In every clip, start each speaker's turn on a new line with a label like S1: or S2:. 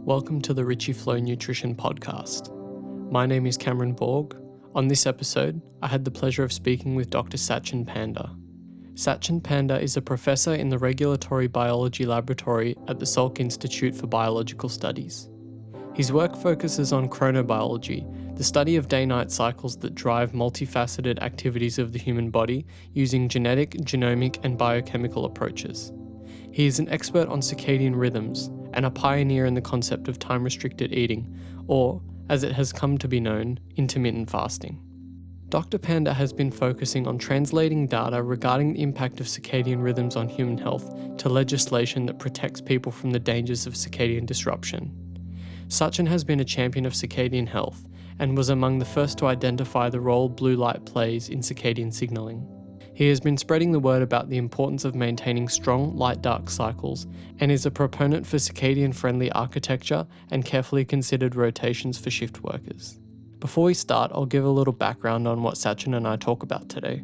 S1: Welcome to the Ricci Flow Nutrition Podcast. My name is Cameron Borg. On this episode, I had the pleasure of speaking with Dr. Satchin Panda. Satchin Panda is a professor in the Regulatory Biology Laboratory at the Salk Institute for Biological Studies. His work focuses on chronobiology, the study of day-night cycles that drive multifaceted activities of the human body using genetic, genomic, and biochemical approaches. He is an expert on circadian rhythms and a pioneer in the concept of time-restricted eating, or, as it has come to be known, intermittent fasting. Dr. Panda has been focusing on translating data regarding the impact of circadian rhythms on human health to legislation that protects people from the dangers of circadian disruption. Satchin has been a champion of circadian health and was among the first to identify the role blue light plays in circadian signalling. He has been spreading the word about the importance of maintaining strong light-dark cycles and is a proponent for circadian-friendly architecture and carefully considered rotations for shift workers. Before we start, I'll give a little background on what Satchin and I talk about today.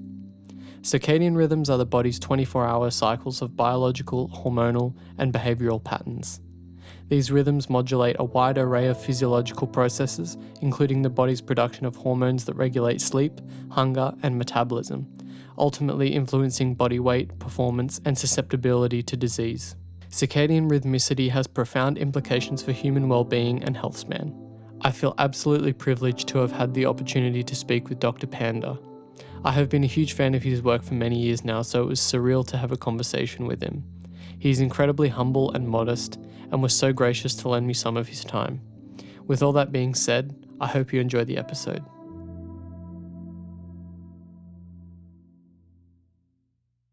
S1: Circadian rhythms are the body's 24-hour cycles of biological, hormonal, and behavioural patterns. These rhythms modulate a wide array of physiological processes, including the body's production of hormones that regulate sleep, hunger, and metabolism, ultimately influencing body weight, performance, and susceptibility to disease. Circadian rhythmicity has profound implications for human well-being and health span. I feel absolutely privileged to have had the opportunity to speak with Dr. Panda. I have been a huge fan of his work for many years now, so it was surreal to have a conversation with him. He is incredibly humble and modest, and was so gracious to lend me some of his time. With all that being said, I hope you enjoy the episode.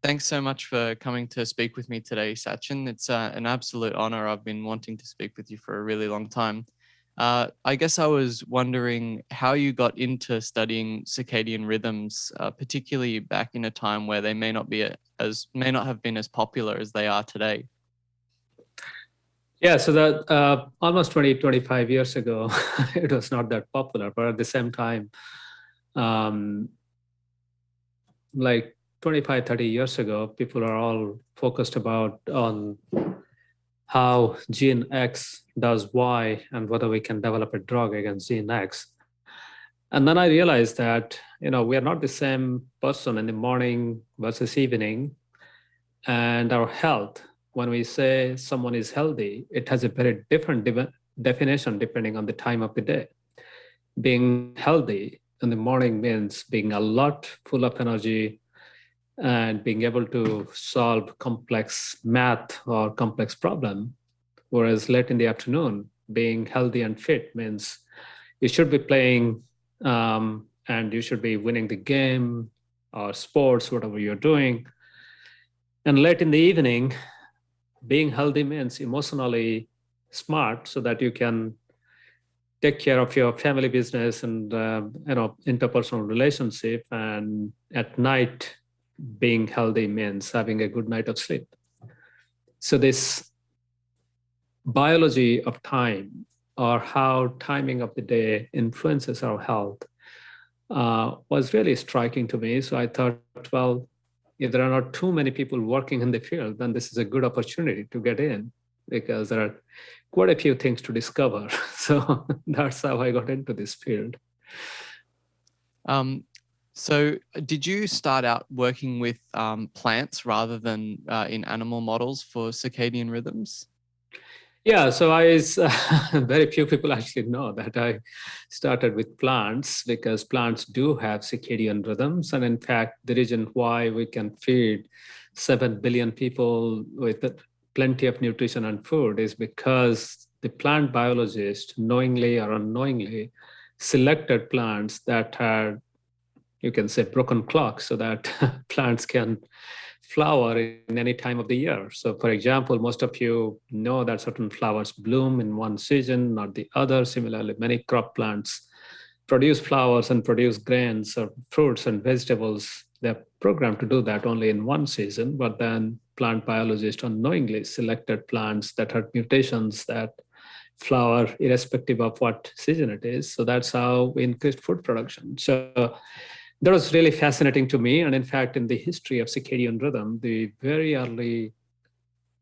S1: Thanks so much for coming to speak with me today, Satchin. It's an absolute honor. I've been wanting to speak with you for a really long time. I guess I was wondering how you got into studying circadian rhythms, particularly back in a time where they may not have been as popular as they are today.
S2: Yeah, so that almost 25 years ago, it was not that popular, but at the same time, like 25, 30 years ago, people are all focused on how gene X does Y and whether we can develop a drug against gene X. And then I realized that, we are not the same person in the morning versus evening, and our health. When we say someone is healthy, it has a very different definition depending on the time of the day. Being healthy in the morning means being alert, full of energy, and being able to solve complex math or complex problem. Whereas late in the afternoon, being healthy and fit means you should be playing and you should be winning the game or sports, whatever you're doing. And late in the evening, being healthy means emotionally smart so that you can take care of your family business and interpersonal relationship. And at night, being healthy means having a good night of sleep. So this biology of time, or how timing of the day influences our health, was really striking to me. So I thought, well, if there are not too many people working in the field, then this is a good opportunity to get in, because there are quite a few things to discover. So that's how I got into this field.
S1: So did you start out working with plants rather than in animal models for circadian rhythms?
S2: Yeah, so very few people actually know that I started with plants, because plants do have circadian rhythms. And in fact, the reason why we can feed 7 billion people with plenty of nutrition and food is because the plant biologist, knowingly or unknowingly, selected plants that had, you can say, broken clocks, so that plants can flower in any time of the year. So for example, most of you know that certain flowers bloom in one season, not the other. Similarly, many crop plants produce flowers and produce grains or fruits and vegetables. They're programmed to do that only in one season, but then plant biologists unknowingly selected plants that had mutations that flower irrespective of what season it is. So that's how we increased food production. So that was really fascinating to me. And in fact, in the history of circadian rhythm, the very early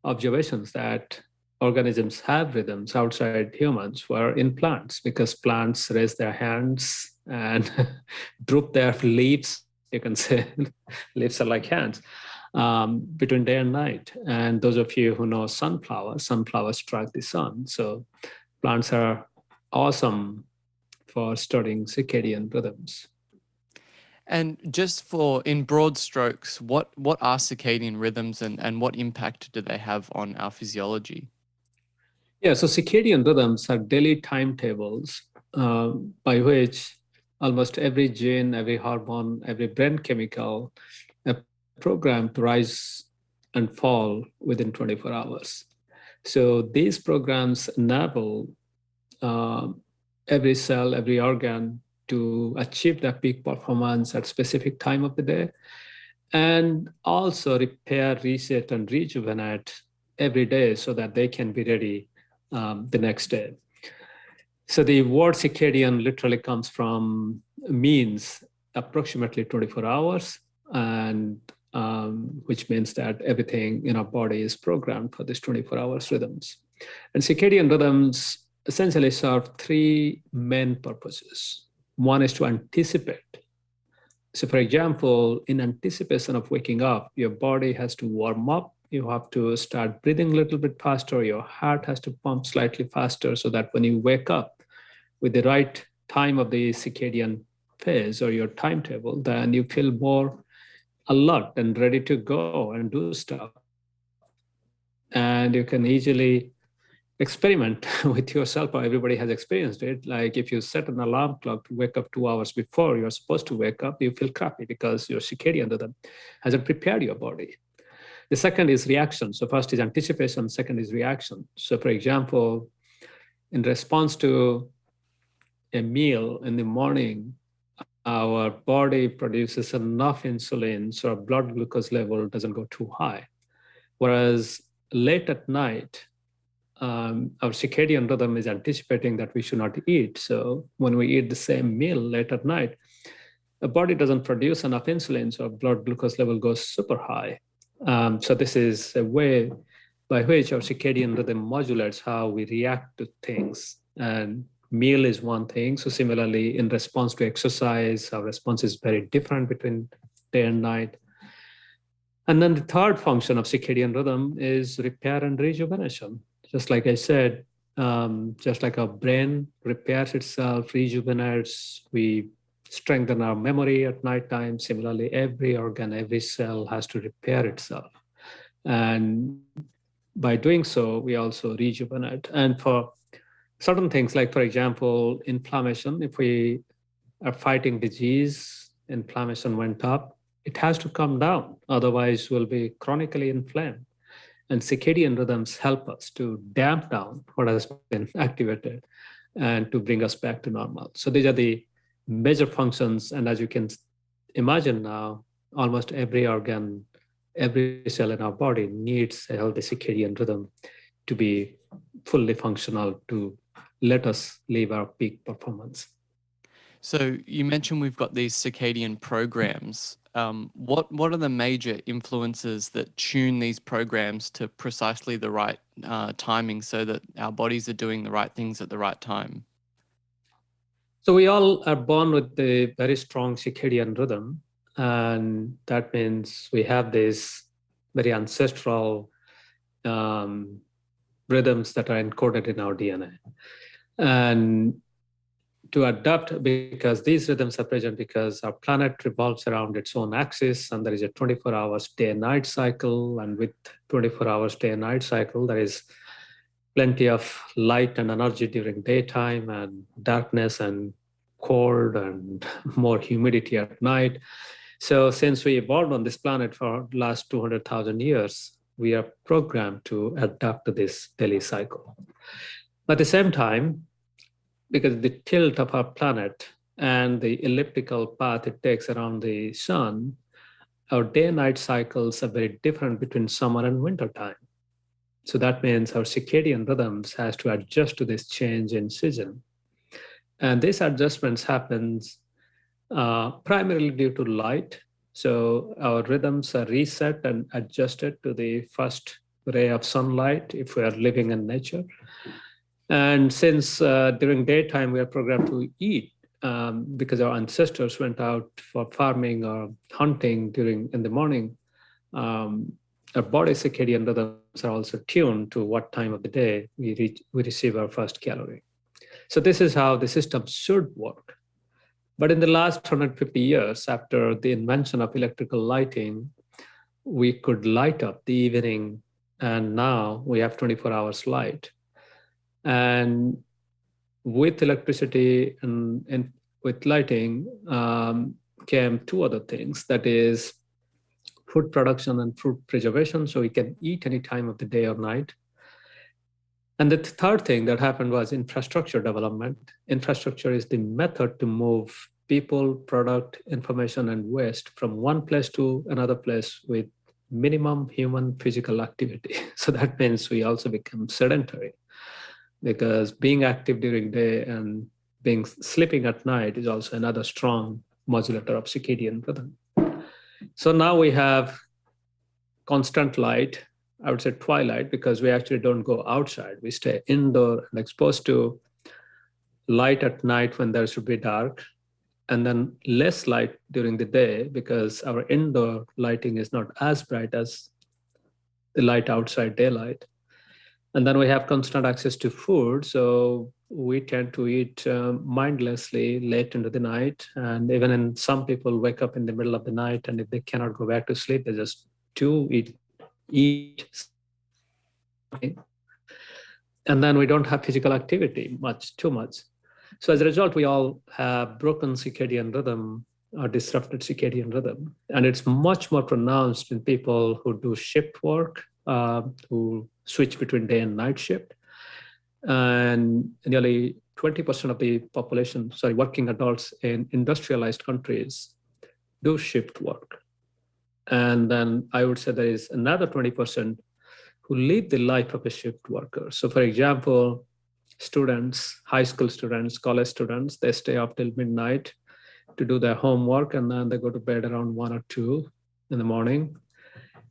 S2: observations that organisms have rhythms outside humans were in plants, because plants raise their hands and droop their leaves. You can say leaves are like hands between day and night. And those of you who know sunflowers track the sun. So plants are awesome for studying circadian rhythms.
S1: And just for in broad strokes, what are circadian rhythms and what impact do they have on our physiology?
S2: Yeah, so circadian rhythms are daily timetables by which almost every gene, every hormone, every brain chemical are programmed to rise and fall within 24 hours. So these programs enable uh, every cell, every organ to achieve their peak performance at specific time of the day, and also repair, reset, and rejuvenate every day so that they can be ready the next day. So the word circadian literally comes from means approximately 24 hours, and which means that everything in our body is programmed for this 24 hours rhythms. And circadian rhythms essentially serve three main purposes. One is to anticipate. So for example, in anticipation of waking up, your body has to warm up. You have to start breathing a little bit faster. Your heart has to pump slightly faster so that when you wake up with the right time of the circadian phase or your timetable, then you feel more alert and ready to go and do stuff. And you can easily experiment with yourself. Everybody has experienced it. Like if you set an alarm clock to wake up 2 hours before you're supposed to wake up, you feel crappy because your circadian rhythm hasn't prepared your body. The second is reaction. So first is anticipation, second is reaction. So for example, in response to a meal in the morning, our body produces enough insulin so our blood glucose level doesn't go too high. Whereas late at night, our circadian rhythm is anticipating that we should not eat. So when we eat the same meal late at night, the body doesn't produce enough insulin, so our blood glucose level goes super high. So this is a way by which our circadian rhythm modulates how we react to things. And meal is one thing. So similarly, in response to exercise, our response is very different between day and night. And then the third function of circadian rhythm is repair and rejuvenation. Just like I said, just like our brain repairs itself, rejuvenates, we strengthen our memory at nighttime. Similarly, every organ, every cell has to repair itself. And by doing so, we also rejuvenate. And for certain things, like for example, inflammation, if we are fighting disease, inflammation went up, it has to come down. Otherwise, we'll be chronically inflamed. And circadian rhythms help us to damp down what has been activated and to bring us back to normal. So these are the major functions. And as you can imagine now, almost every organ, every cell in our body needs a healthy circadian rhythm to be fully functional to let us live our peak performance.
S1: So you mentioned we've got these circadian programs. What are the major influences that tune these programs to precisely the right timing so that our bodies are doing the right things at the right time?
S2: So we all are born with a very strong circadian rhythm, and that means we have these very ancestral rhythms that are encoded in our DNA. And to adapt, because these rhythms are present because our planet revolves around its own axis, and there is a 24 hours day and night cycle. And with 24 hours day and night cycle, there is plenty of light and energy during daytime, and darkness and cold and more humidity at night. So since we evolved on this planet for the last 200,000 years, we are programmed to adapt to this daily cycle. At the same time, because the tilt of our planet and the elliptical path it takes around the sun, our day and night cycles are very different between summer and winter time. So that means our circadian rhythms has to adjust to this change in season. And these adjustments happens primarily due to light. So our rhythms are reset and adjusted to the first ray of sunlight if we are living in nature. And since during daytime we are programmed to eat, because our ancestors went out for farming or hunting in the morning, our body circadian rhythms are also tuned to what time of the day we receive our first calorie. So this is how the system should work. But in the last 150 years, after the invention of electrical lighting, we could light up the evening, and now we have 24 hours light. And with electricity and with lighting came two other things, that is food production and food preservation, so we can eat any time of the day or night. And the third thing that happened was infrastructure development. Infrastructure is the method to move people, product, information, and waste from one place to another place with minimum human physical activity. So that means we also become sedentary, because being active during day and sleeping at night is also another strong modulator of circadian rhythm. So now we have constant light, I would say twilight, because we actually don't go outside. We stay indoor and exposed to light at night when there should be dark, and then less light during the day because our indoor lighting is not as bright as the light outside daylight. And then we have constant access to food, so we tend to eat mindlessly late into the night. And even in some people wake up in the middle of the night, and if they cannot go back to sleep, they just do eat. And then we don't have physical activity too much. So as a result, we all have broken circadian rhythm or disrupted circadian rhythm. And it's much more pronounced in people who do shift work, who switch between day and night shift. And nearly 20% of the population, working adults in industrialized countries do shift work. And then I would say there is another 20% who lead the life of a shift worker. So for example, students, high school students, college students, they stay up till midnight to do their homework, and then they go to bed around 1 or 2 in the morning,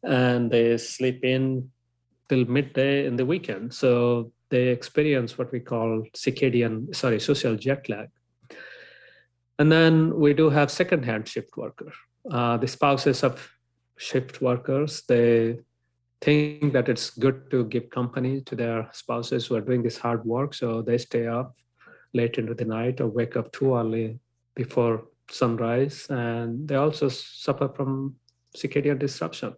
S2: and they sleep in till midday in the weekend. So they experience what we call social jet lag. And then we do have second-hand shift worker. The spouses of shift workers, they think that it's good to give company to their spouses who are doing this hard work. So they stay up late into the night or wake up too early before sunrise. And they also suffer from circadian disruption.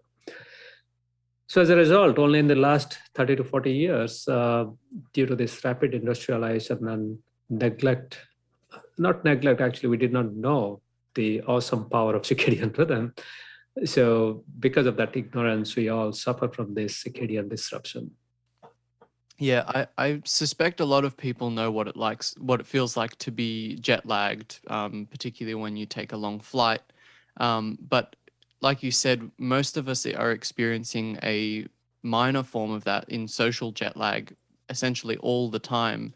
S2: So as a result, only in the last 30 to 40 years, due to this rapid industrialization and actually, we did not know the awesome power of circadian rhythm. So because of that ignorance, we all suffer from this circadian disruption.
S1: Yeah, I suspect a lot of people know what it feels like to be jet lagged, particularly when you take a long flight. But like you said, most of us are experiencing a minor form of that in social jet lag, essentially all the time.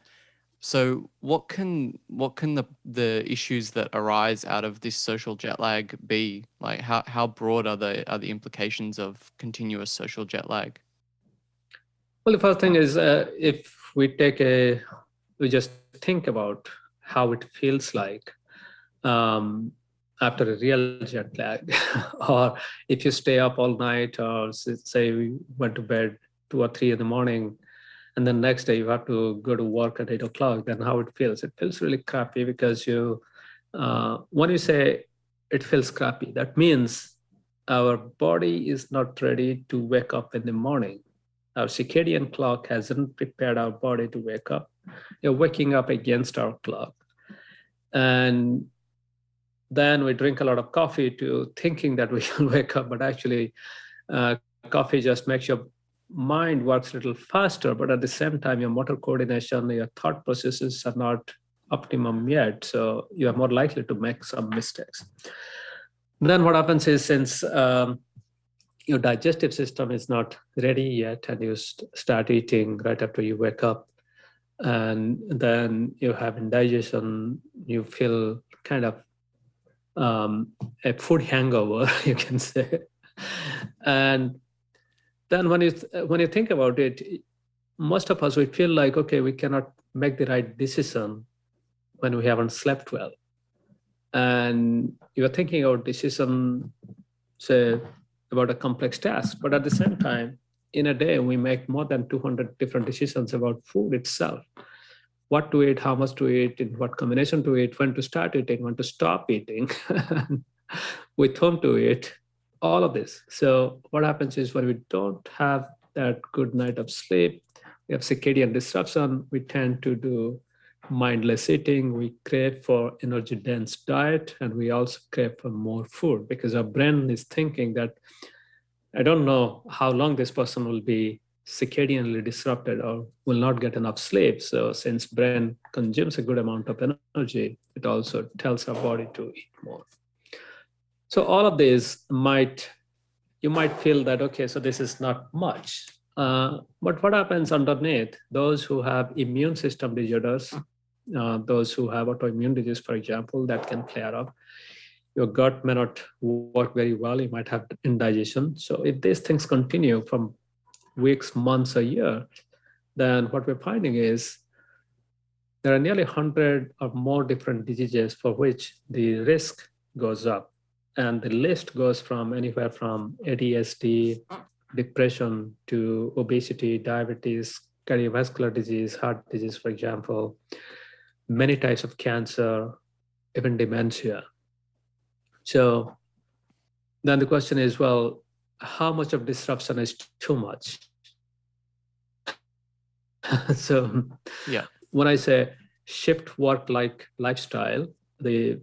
S1: So what can the issues that arise out of this social jet lag be? Like how broad are the implications of continuous social jet lag?
S2: Well, the first thing is if we just think about how it feels like after a real jet lag, or if you stay up all night, or say we went to bed 2 or 3 in the morning, and then next day you have to go to work at 8 o'clock, then how it feels? It feels really crappy, because when you say it feels crappy, that means our body is not ready to wake up in the morning. Our circadian clock hasn't prepared our body to wake up. You're waking up against our clock. And then we drink a lot of coffee thinking that we will wake up, but actually coffee just makes your mind works a little faster, but at the same time, your motor coordination, your thought processes are not optimum yet. So you are more likely to make some mistakes. Then what happens is, since your digestive system is not ready yet, and you start eating right after you wake up, and then you have indigestion, you feel kind of a food hangover, you can say. And then when you think about it, most of us, we feel like, okay, we cannot make the right decision when we haven't slept well. And you're thinking about decision, say, about a complex task. But at the same time, in a day, we make more than 200 different decisions about food itself. What to eat, how much to eat, in what combination to eat, when to start eating, when to stop eating, with whom to eat, all of this. So what happens is when we don't have that good night of sleep, we have circadian disruption, we tend to do mindless eating, we crave for energy dense diet, and we also crave for more food because our brain is thinking that I don't know how long this person will be circadianly disrupted or will not get enough sleep. So since brain consumes a good amount of energy, it also tells our body to eat more. So all of these you might feel that, okay, so this is not much. But what happens underneath, those who have immune system disorders, those who have autoimmune disease, for example, that can flare up. Your gut may not work very well. You might have indigestion. So if these things continue from weeks, months, a year, then what we're finding is there are nearly 100 or more different diseases for which the risk goes up. And the list goes from anywhere from ADHD, depression, to obesity, diabetes, cardiovascular disease, heart disease, for example, many types of cancer, even dementia. So then the question is, well, how much of disruption is too much? So
S1: Yeah.
S2: when I say shift work like lifestyle, the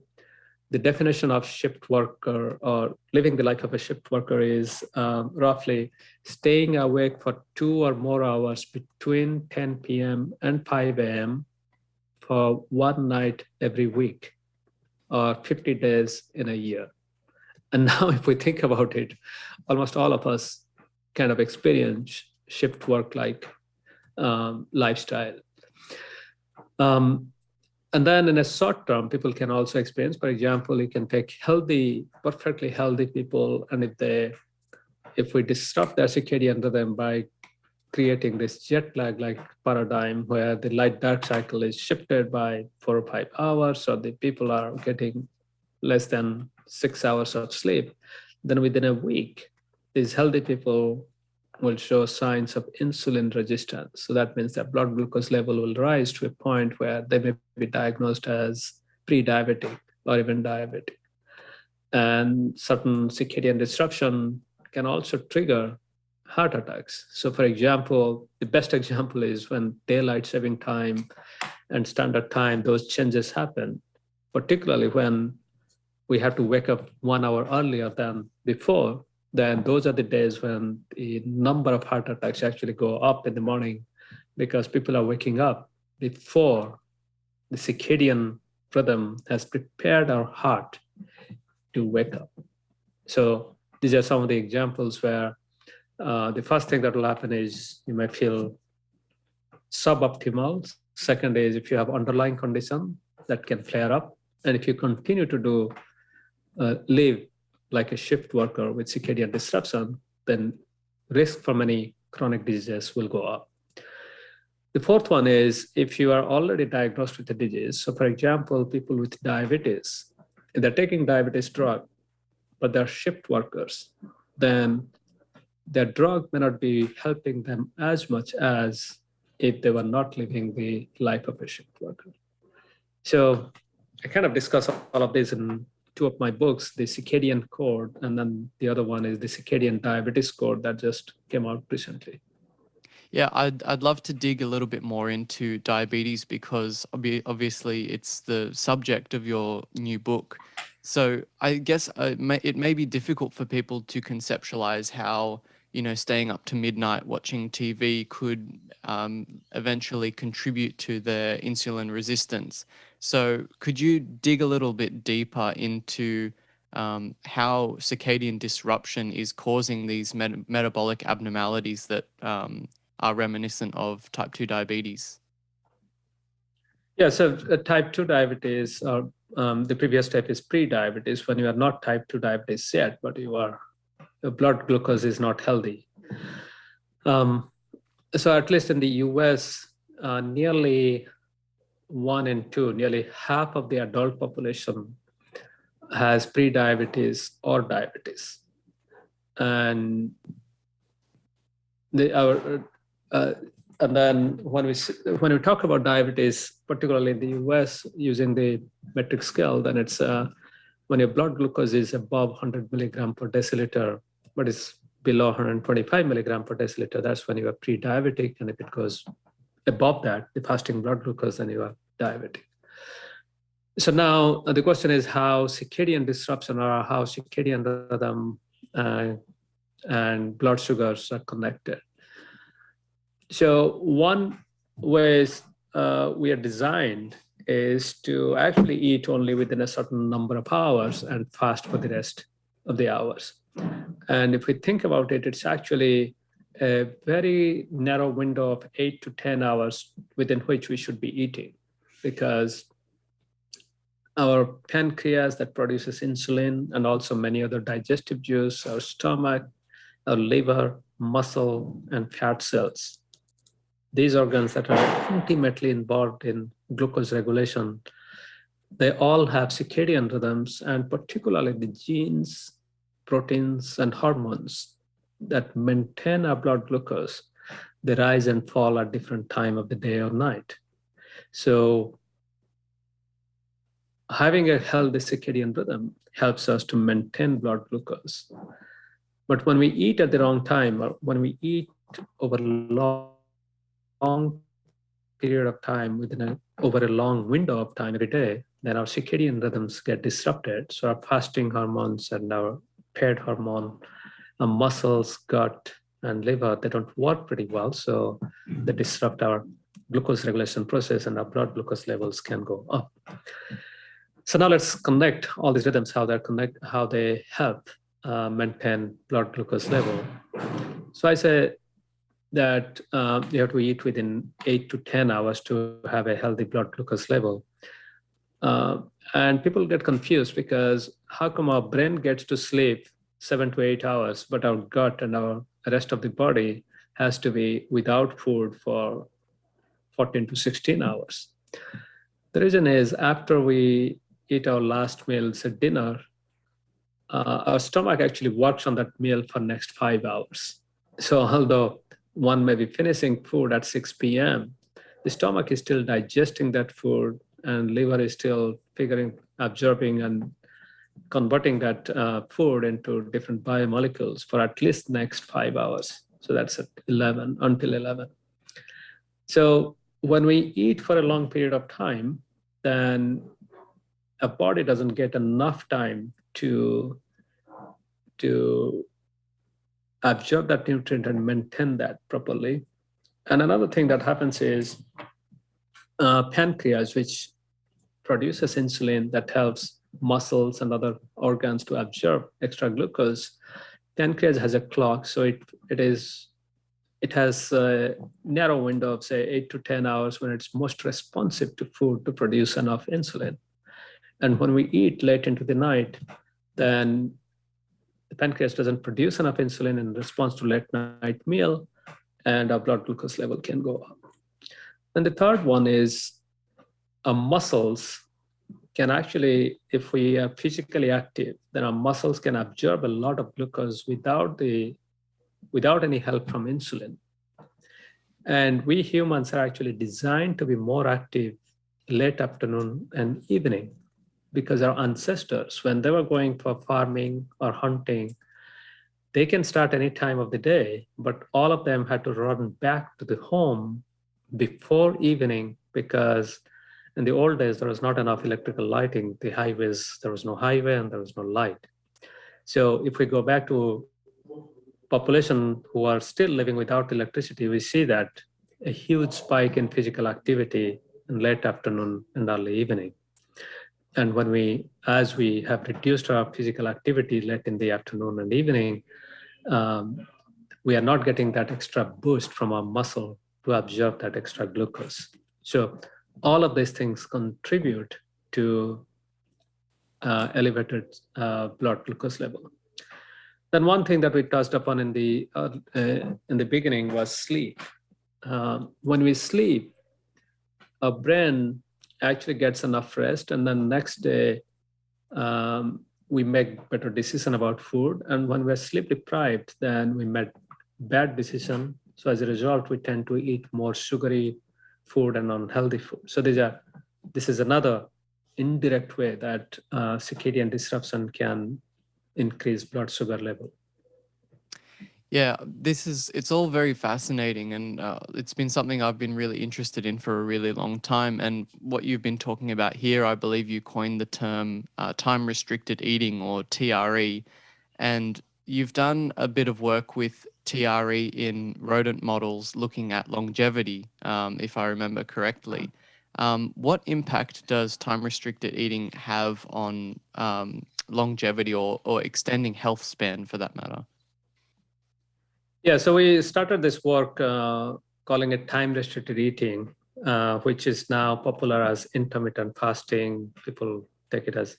S2: definition of shift worker or living the life of a shift worker is roughly staying awake for 2 or more hours between 10 p.m. and 5 a.m. for one night every week, or 50 days in a year. And now if we think about it, almost all of us kind of experience shift work like lifestyle. And then in a short term, people can also experience, for example, you can take perfectly healthy people, and if we disrupt their circadian rhythm by creating this jet lag like paradigm where the light dark cycle is shifted by 4 or 5 hours, so the people are getting less than 6 hours of sleep, then within a week, these healthy people will show signs of insulin resistance. So that means that blood glucose level will rise to a point where they may be diagnosed as pre-diabetic or even diabetic. And certain circadian disruption can also trigger heart attacks. So for example, the best example is when daylight saving time and standard time, those changes happen, particularly when we have to wake up 1 hour earlier than before. Then those are the days when the number of heart attacks actually go up in the morning because people are waking up before the circadian rhythm has prepared our heart to wake up. So these are some of the examples where the first thing that will happen is you might feel suboptimal. Second is if you have underlying condition that can flare up. And if you continue to live like a shift worker with circadian disruption, then risk for many chronic diseases will go up. The fourth one is if you are already diagnosed with a disease. So for example, people with diabetes, if they're taking diabetes drug, but they're shift workers, then their drug may not be helping them as much as if they were not living the life of a shift worker. So I kind of discuss all of this in 2 of my books, the Circadian Code, and then the other one is the Circadian Diabetes Code that just came out recently.
S1: Yeah, I'd love to dig a little bit more into diabetes because obviously it's the subject of your new book. So I guess it may be difficult for people to conceptualize how, staying up to midnight watching TV could eventually contribute to their insulin resistance. So could you dig a little bit deeper into how circadian disruption is causing these metabolic abnormalities that are reminiscent of type 2 diabetes?
S2: Yeah, so type 2 diabetes, or the previous step is pre-diabetes, when you are not type 2 diabetes yet, but your blood glucose is not healthy. So at least in the US, nearly 1 in 2, nearly half of the adult population has pre-diabetes or diabetes. And uh, and then when we talk about diabetes, particularly in the US, using the metric scale, then it's when your blood glucose is above 100 milligram per deciliter, but it's below 125 milligram per deciliter, that's when you are pre-diabetic. And if it goes above that, the fasting blood glucose, then you are diabetic. So now the question is how circadian disruption or how circadian rhythm and blood sugars are connected. So one way we are designed is to actually eat only within a certain number of hours and fast for the rest of the hours. And if we think about it, it's actually a very narrow window of 8 to 10 hours within which we should be eating, because our pancreas that produces insulin and also many other digestive juice, our stomach, our liver, muscle, and fat cells, these organs that are intimately involved in glucose regulation, they all have circadian rhythms, and particularly the genes, proteins, and hormones that maintain our blood glucose, they rise and fall at different time of the day or night. So having a healthy circadian rhythm helps us to maintain blood glucose. But when we eat at the wrong time, or when we eat over a long period of time, over a long window of time every day, then our circadian rhythms get disrupted. So our fasting hormones and our paired hormone, our muscles, gut, and liver, they don't work pretty well. So they disrupt our glucose regulation process, and our blood glucose levels can go up. So now let's connect all these rhythms, how they help maintain blood glucose level. So I say that you have to eat within 8 to 10 hours to have a healthy blood glucose level. And people get confused because how come our brain gets to sleep 7 to 8 hours, but our gut and our rest of the body has to be without food for 14 to 16 hours? The reason is after we eat our last meals at dinner, our stomach actually works on that meal for next 5 hours. So although one may be finishing food at 6 p.m., the stomach is still digesting that food, and liver is still absorbing and converting that food into different biomolecules for at least next 5 hours. So that's at 11, until 11. So when we eat for a long period of time, then a body doesn't get enough time to absorb that nutrient and maintain that properly. And another thing that happens is pancreas, which produces insulin that helps muscles and other organs to absorb extra glucose. Pancreas has a clock, so it has a narrow window of say 8 to 10 hours when it's most responsive to food to produce enough insulin. And when we eat late into the night, then the pancreas doesn't produce enough insulin in response to late night meal, and our blood glucose level can go up. And the third one is our muscles can actually, if we are physically active, then our muscles can absorb a lot of glucose without any help from insulin. And we humans are actually designed to be more active late afternoon and evening, because our ancestors, when they were going for farming or hunting, they can start any time of the day, but all of them had to run back to the home before evening, because in the old days, there was not enough electrical lighting. The highways, there was no highway and there was no light. So if we go back to population who are still living without electricity, we see that a huge spike in physical activity in late afternoon and early evening. And as we have reduced our physical activity late in the afternoon and evening, we are not getting that extra boost from our muscle to absorb that extra glucose. So all of these things contribute to elevated blood glucose level. Then one thing that we touched upon in the beginning was sleep. When we sleep, our brain actually gets enough rest, and then next day we make better decision about food. And when we're sleep deprived, then we make bad decision. So as a result, we tend to eat more sugary food and unhealthy food. So this is another indirect way that circadian disruption can increase blood sugar level.
S1: Yeah, it's all very fascinating, and it's been something I've been really interested in for a really long time. And what you've been talking about here, I believe you coined the term time restricted eating, or TRE. And you've done a bit of work with TRE in rodent models looking at longevity, if I remember correctly. What impact does time restricted eating have on longevity, or extending health span for that matter?
S2: Yeah, so we started this work calling it time restricted eating, which is now popular as intermittent fasting. People take it as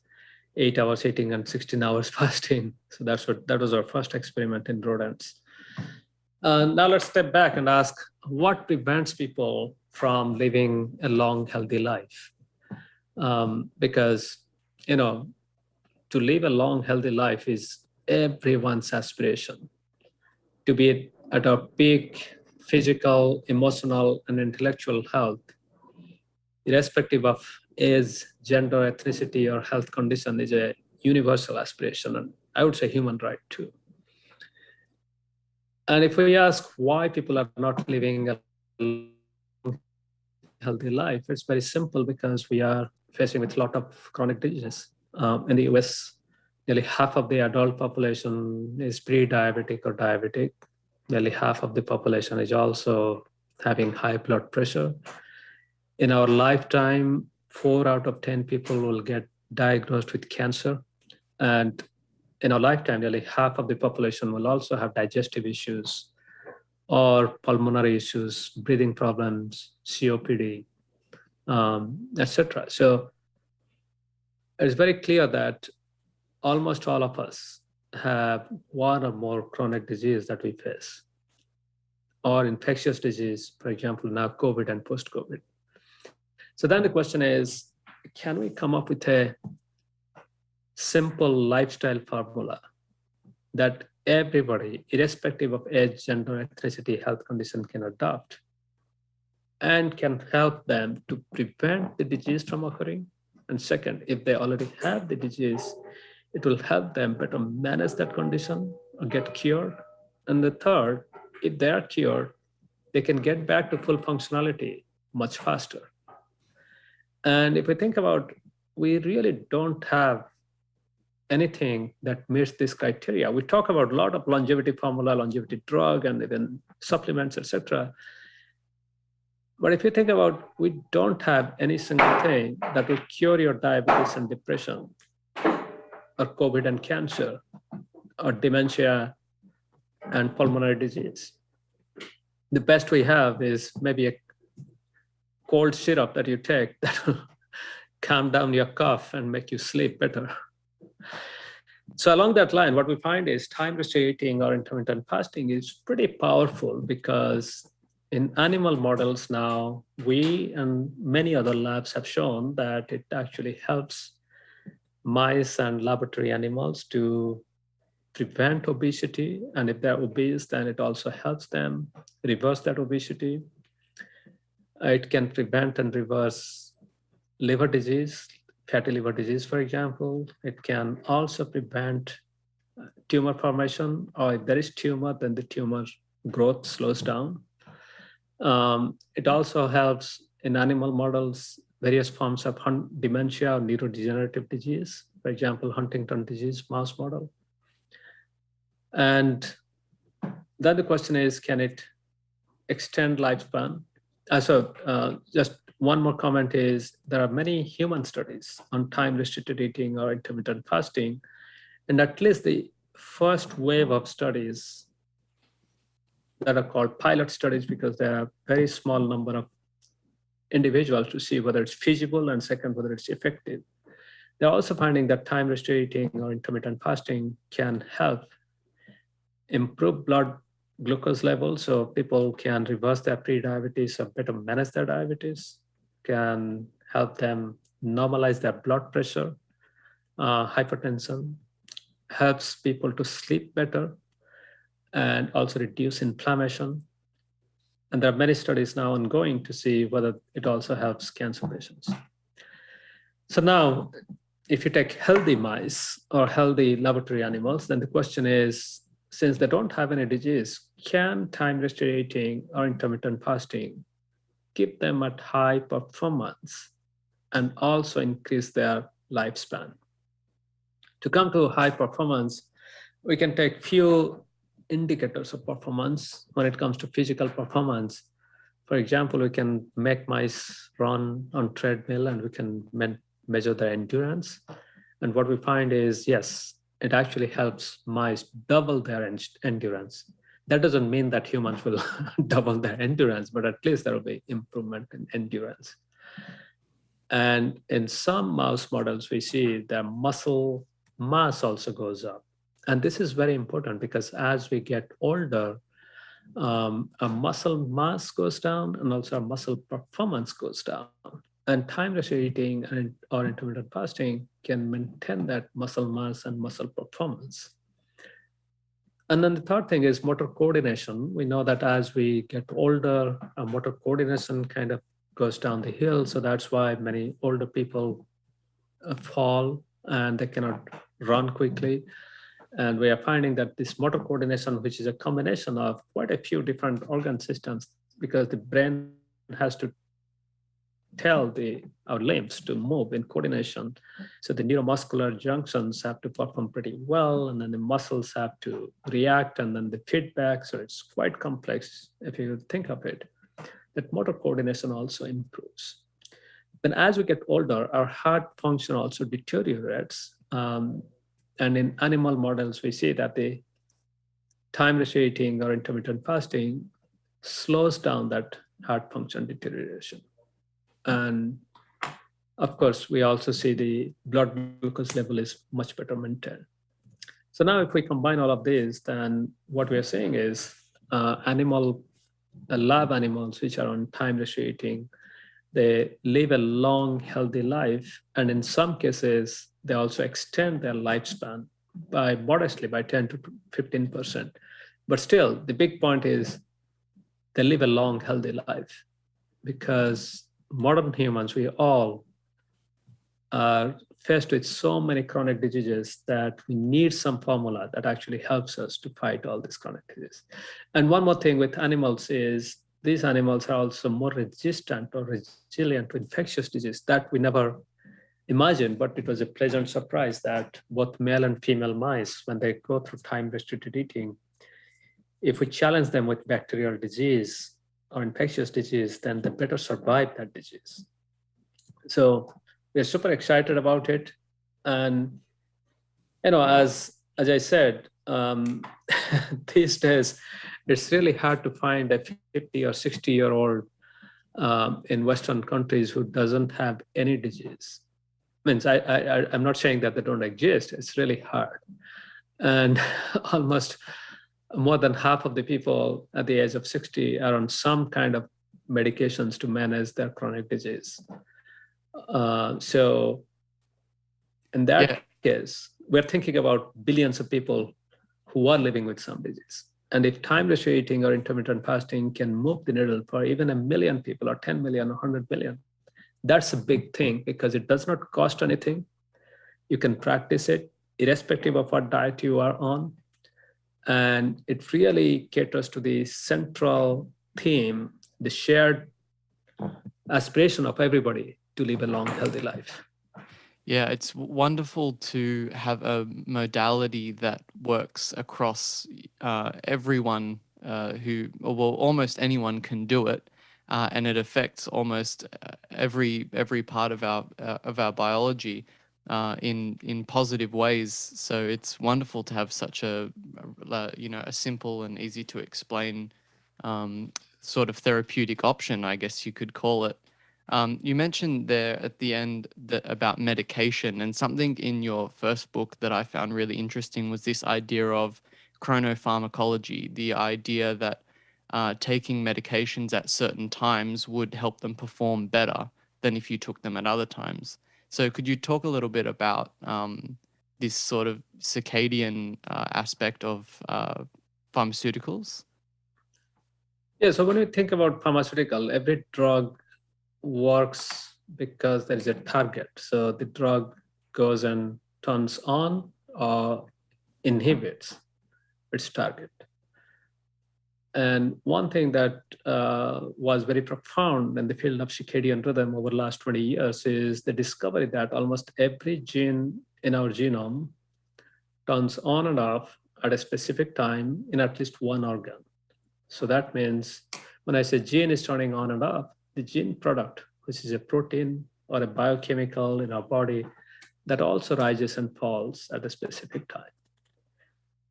S2: 8 hours eating and 16 hours fasting. So that was our first experiment in rodents. Now let's step back and ask, what prevents people from living a long, healthy life? Because, to live a long, healthy life is everyone's aspiration. To be at our peak physical, emotional, and intellectual health, irrespective of age, gender, ethnicity, or health condition, is a universal aspiration, and I would say human right too. And if we ask why people are not living a healthy life, it's very simple, because we are facing with a lot of chronic diseases. In the US, nearly half of the adult population is pre-diabetic or diabetic. Nearly half of the population is also having high blood pressure. In our lifetime, 4 out of 10 people will get diagnosed with cancer. And in our lifetime, nearly half of the population will also have digestive issues or pulmonary issues, breathing problems, COPD, etc. So it's very clear that almost all of us have one or more chronic disease that we face, or infectious disease, for example, now COVID and post-COVID. So then the question is, can we come up with a simple lifestyle formula that everybody, irrespective of age, gender, ethnicity, health condition, can adopt, and can help them to prevent the disease from occurring? And second, if they already have the disease, it will help them better manage that condition or get cured. And the third, if they are cured, they can get back to full functionality much faster. And if we think about, we really don't have anything that meets this criteria. We talk about a lot of longevity formula, longevity drug, and even supplements, etc. But if you think about, we don't have any single thing that will cure your diabetes and depression, or COVID and cancer, or dementia and pulmonary disease. The best we have is maybe a cold syrup that you take that will calm down your cough and make you sleep better. So along that line, what we find is time restricted eating or intermittent fasting is pretty powerful, because in animal models now, we and many other labs have shown that it actually helps mice and laboratory animals to prevent obesity. And if they're obese, then it also helps them reverse that obesity. It can prevent and reverse liver disease, fatty liver disease, for example. It can also prevent tumor formation, or if there is tumor, then the tumor growth slows down. It also helps in animal models, various forms of dementia or neurodegenerative disease, for example, Huntington disease mouse model. And then the question is, can it extend lifespan? Just one more comment is, there are many human studies on time restricted eating or intermittent fasting. And at least the first wave of studies that are called pilot studies, because there are a very small number of individuals to see whether it's feasible, and second, whether it's effective. They're also finding that time restricted eating or intermittent fasting can help improve blood glucose level so people can reverse their pre-diabetes or better manage their diabetes, can help them normalize their blood pressure, hypertension, helps people to sleep better, and also reduce inflammation. And there are many studies now ongoing to see whether it also helps cancer patients. So now, if you take healthy mice or healthy laboratory animals, then the question is, since they don't have any disease, can time-restricted eating or intermittent fasting keep them at high performance and also increase their lifespan? To come to high performance, we can take few indicators of performance when it comes to physical performance. For example, we can make mice run on treadmill and we can measure their endurance. And what we find is, yes, it actually helps mice double their endurance. That doesn't mean that humans will double their endurance, but at least there will be improvement in endurance. And in some mouse models, we see their muscle mass also goes up. And this is very important because as we get older, our muscle mass goes down and also our muscle performance goes down. And time-restricted eating or intermittent fasting can maintain that muscle mass and muscle performance. And then the third thing is motor coordination. We know that as we get older, our motor coordination kind of goes down the hill. So that's why many older people fall and they cannot run quickly. And we are finding that this motor coordination, which is a combination of quite a few different organ systems, because the brain has to tell our limbs to move in coordination. So the neuromuscular junctions have to perform pretty well, and then the muscles have to react, and then the feedback. So it's quite complex if you think of it. That motor coordination also improves. Then as we get older, our heart function also deteriorates. And in animal models, we see that the time-restricted eating or intermittent fasting slows down that heart function deterioration. And of course, we also see the blood glucose level is much better maintained. So now if we combine all of this, then what we are saying is lab animals, which are on time-restricted eating, they live a long, healthy life. And in some cases, they also extend their lifespan by modestly by 10 to 15%. But still, the big point is they live a long, healthy life, because modern humans, we all are faced with so many chronic diseases that we need some formula that actually helps us to fight all these chronic diseases. And one more thing with animals is these animals are also more resistant or resilient to infectious disease that we never imagined, but it was a pleasant surprise that both male and female mice, when they go through time-restricted eating, if we challenge them with bacterial disease or infectious disease, then they better survive that disease. So we're super excited about it. And, as I said, these days, it's really hard to find a 50 or 60-year-old in Western countries who doesn't have any disease. Means I'm not saying that they don't exist. It's really hard. And almost more than half of the people at the age of 60 are on some kind of medications to manage their chronic disease. So in that case, we're thinking about billions of people who are living with some disease. And if time-restricted eating or intermittent fasting can move the needle for even 1 million people or 10 million or 100 million, that's a big thing because it does not cost anything. You can practice it irrespective of what diet you are on. And it really caters to the central theme, the shared aspiration of everybody to live a long, healthy life.
S1: Yeah, it's wonderful to have a modality that works across everyone almost anyone can do it, and it affects almost every part of our biology in positive ways. So it's wonderful to have such a simple and easy to explain sort of therapeutic option, I guess you could call it. You mentioned there at the end about medication, and something in your first book that I found really interesting was this idea of chronopharmacology, the idea that taking medications at certain times would help them perform better than if you took them at other times. So could you talk a little bit about this sort of circadian aspect of pharmaceuticals?
S2: Yeah, so when we think about pharmaceutical, every drug works because there is a target. So the drug goes and turns on or inhibits its target. And one thing that was very profound in the field of circadian rhythm over the last 20 years is the discovery that almost every gene in our genome turns on and off at a specific time in at least one organ. So that means when I say gene is turning on and off, the gene product, which is a protein or a biochemical in our body, that also rises and falls at a specific time.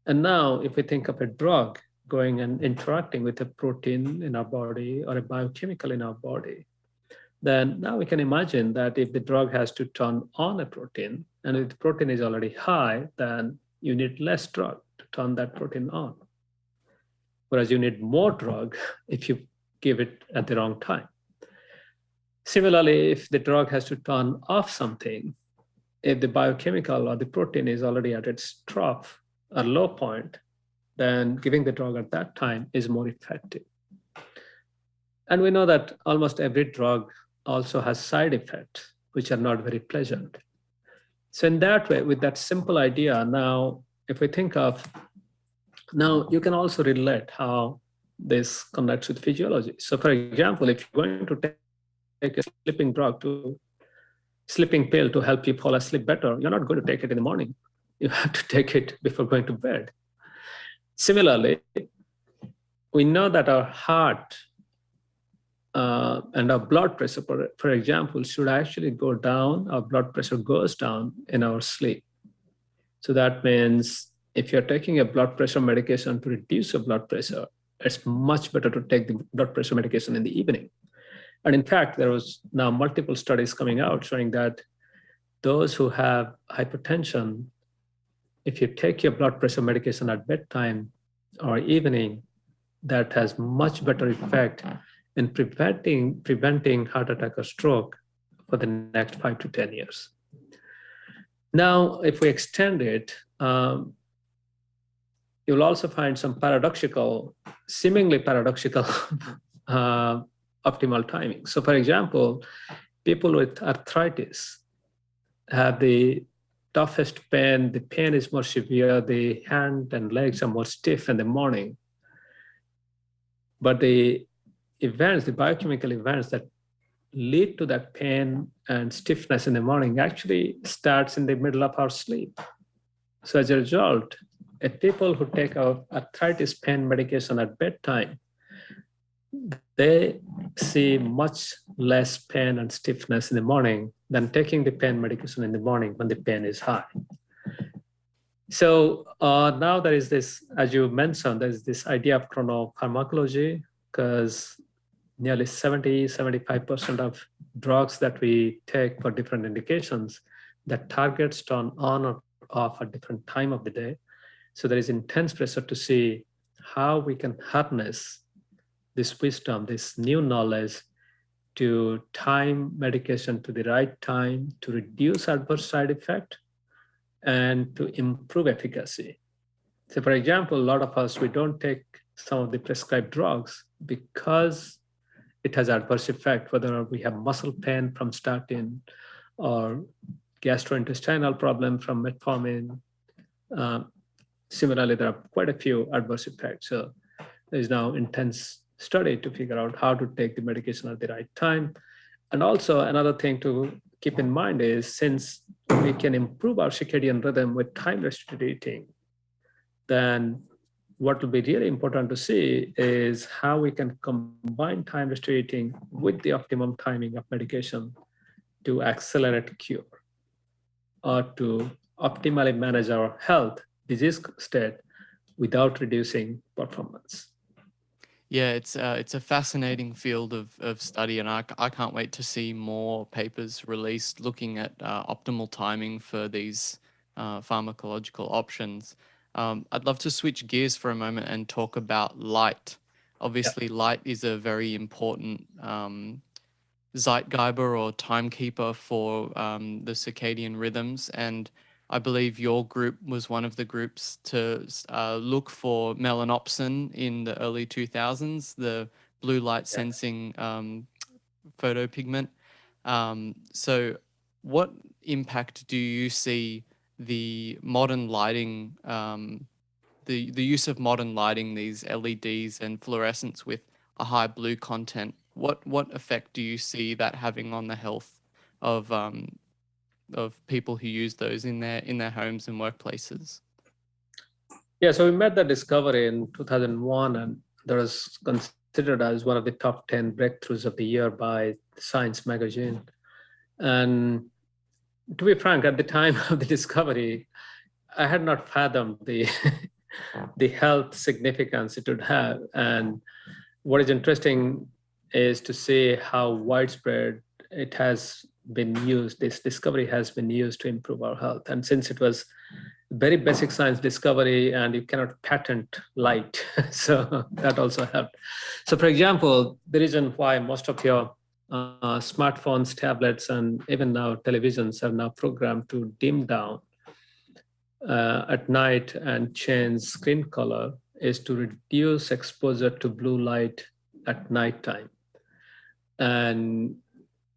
S2: And now, if we think of a drug going and interacting with a protein in our body or a biochemical in our body, then now we can imagine that if the drug has to turn on a protein, and if the protein is already high, then you need less drug to turn that protein on. Whereas you need more drug if you give it at the wrong time. Similarly, if the drug has to turn off something, if the biochemical or the protein is already at its trough or low point, then giving the drug at that time is more effective. And we know that almost every drug also has side effects, which are not very pleasant. So in that way, with that simple idea, now, if we think of, now you can also relate how this connects with physiology. So for example, if you're going to take a sleeping pill to help you fall asleep better, you're not going to take it in the morning. You have to take it before going to bed. Similarly, we know that our heart and our blood pressure, for example, should actually go down. Our blood pressure goes down in our sleep. So that means if you're taking a blood pressure medication to reduce your blood pressure, it's much better to take the blood pressure medication in the evening. And in fact, there was now multiple studies coming out showing that those who have hypertension, if you take your blood pressure medication at bedtime or evening, that has much better effect in preventing heart attack or stroke for the next 5 to 10 years. Now, if we extend it, you'll also find some seemingly paradoxical optimal timing. So for example, people with arthritis have the toughest pain. The pain is more severe. The hand and legs are more stiff in the morning. But the biochemical events that lead to that pain and stiffness in the morning actually starts in the middle of our sleep. So as a result, if people who take our arthritis pain medication at bedtime, they see much less pain and stiffness in the morning than taking the pain medication in the morning when the pain is high. So now there is this, as you mentioned, there's this idea of chronopharmacology, because nearly 75% of drugs that we take for different indications, that targets turn on or off at different time of the day. So there is intense pressure to see how we can harness this wisdom, this new knowledge, to time medication to the right time, to reduce adverse side effect, and to improve efficacy. So for example, a lot of us, we don't take some of the prescribed drugs because it has adverse effect, whether we have muscle pain from statin or gastrointestinal problem from metformin. Similarly, there are quite a few adverse effects. So there is now intense study to figure out how to take the medication at the right time. And also another thing to keep in mind is, since we can improve our circadian rhythm with time-restricted eating, then what will be really important to see is how we can combine time-restricted eating with the optimum timing of medication to accelerate cure or to optimally manage our health disease state without reducing performance.
S1: Yeah, it's a fascinating field of study, and I can't wait to see more papers released looking at optimal timing for these pharmacological options. I'd love to switch gears for a moment and talk about light.
S2: Yeah.
S1: Obviously, light is a very important Zeitgeber or timekeeper for the circadian rhythms. And I believe your group was one of the groups to look for melanopsin in the early 2000s, the blue light
S2: Yeah.
S1: sensing photopigment. So, what impact do you see the modern lighting, the use of modern lighting, these LEDs and fluorescents with a high blue content? What effect do you see that having on the health of people who use those in their homes and workplaces?
S2: Yeah, so we made the discovery in 2001, and that was considered as one of the top 10 breakthroughs of the year by Science magazine. And to be frank, at the time of the discovery, I had not fathomed the the health significance it would have. And what is interesting is to see how widespread it has been used. This discovery has been used to improve our health. And since it was very basic science discovery and you cannot patent light, so that also helped. So for example, the reason why most of your smartphones, tablets, and even now televisions are now programmed to dim down at night and change screen color is to reduce exposure to blue light at nighttime. And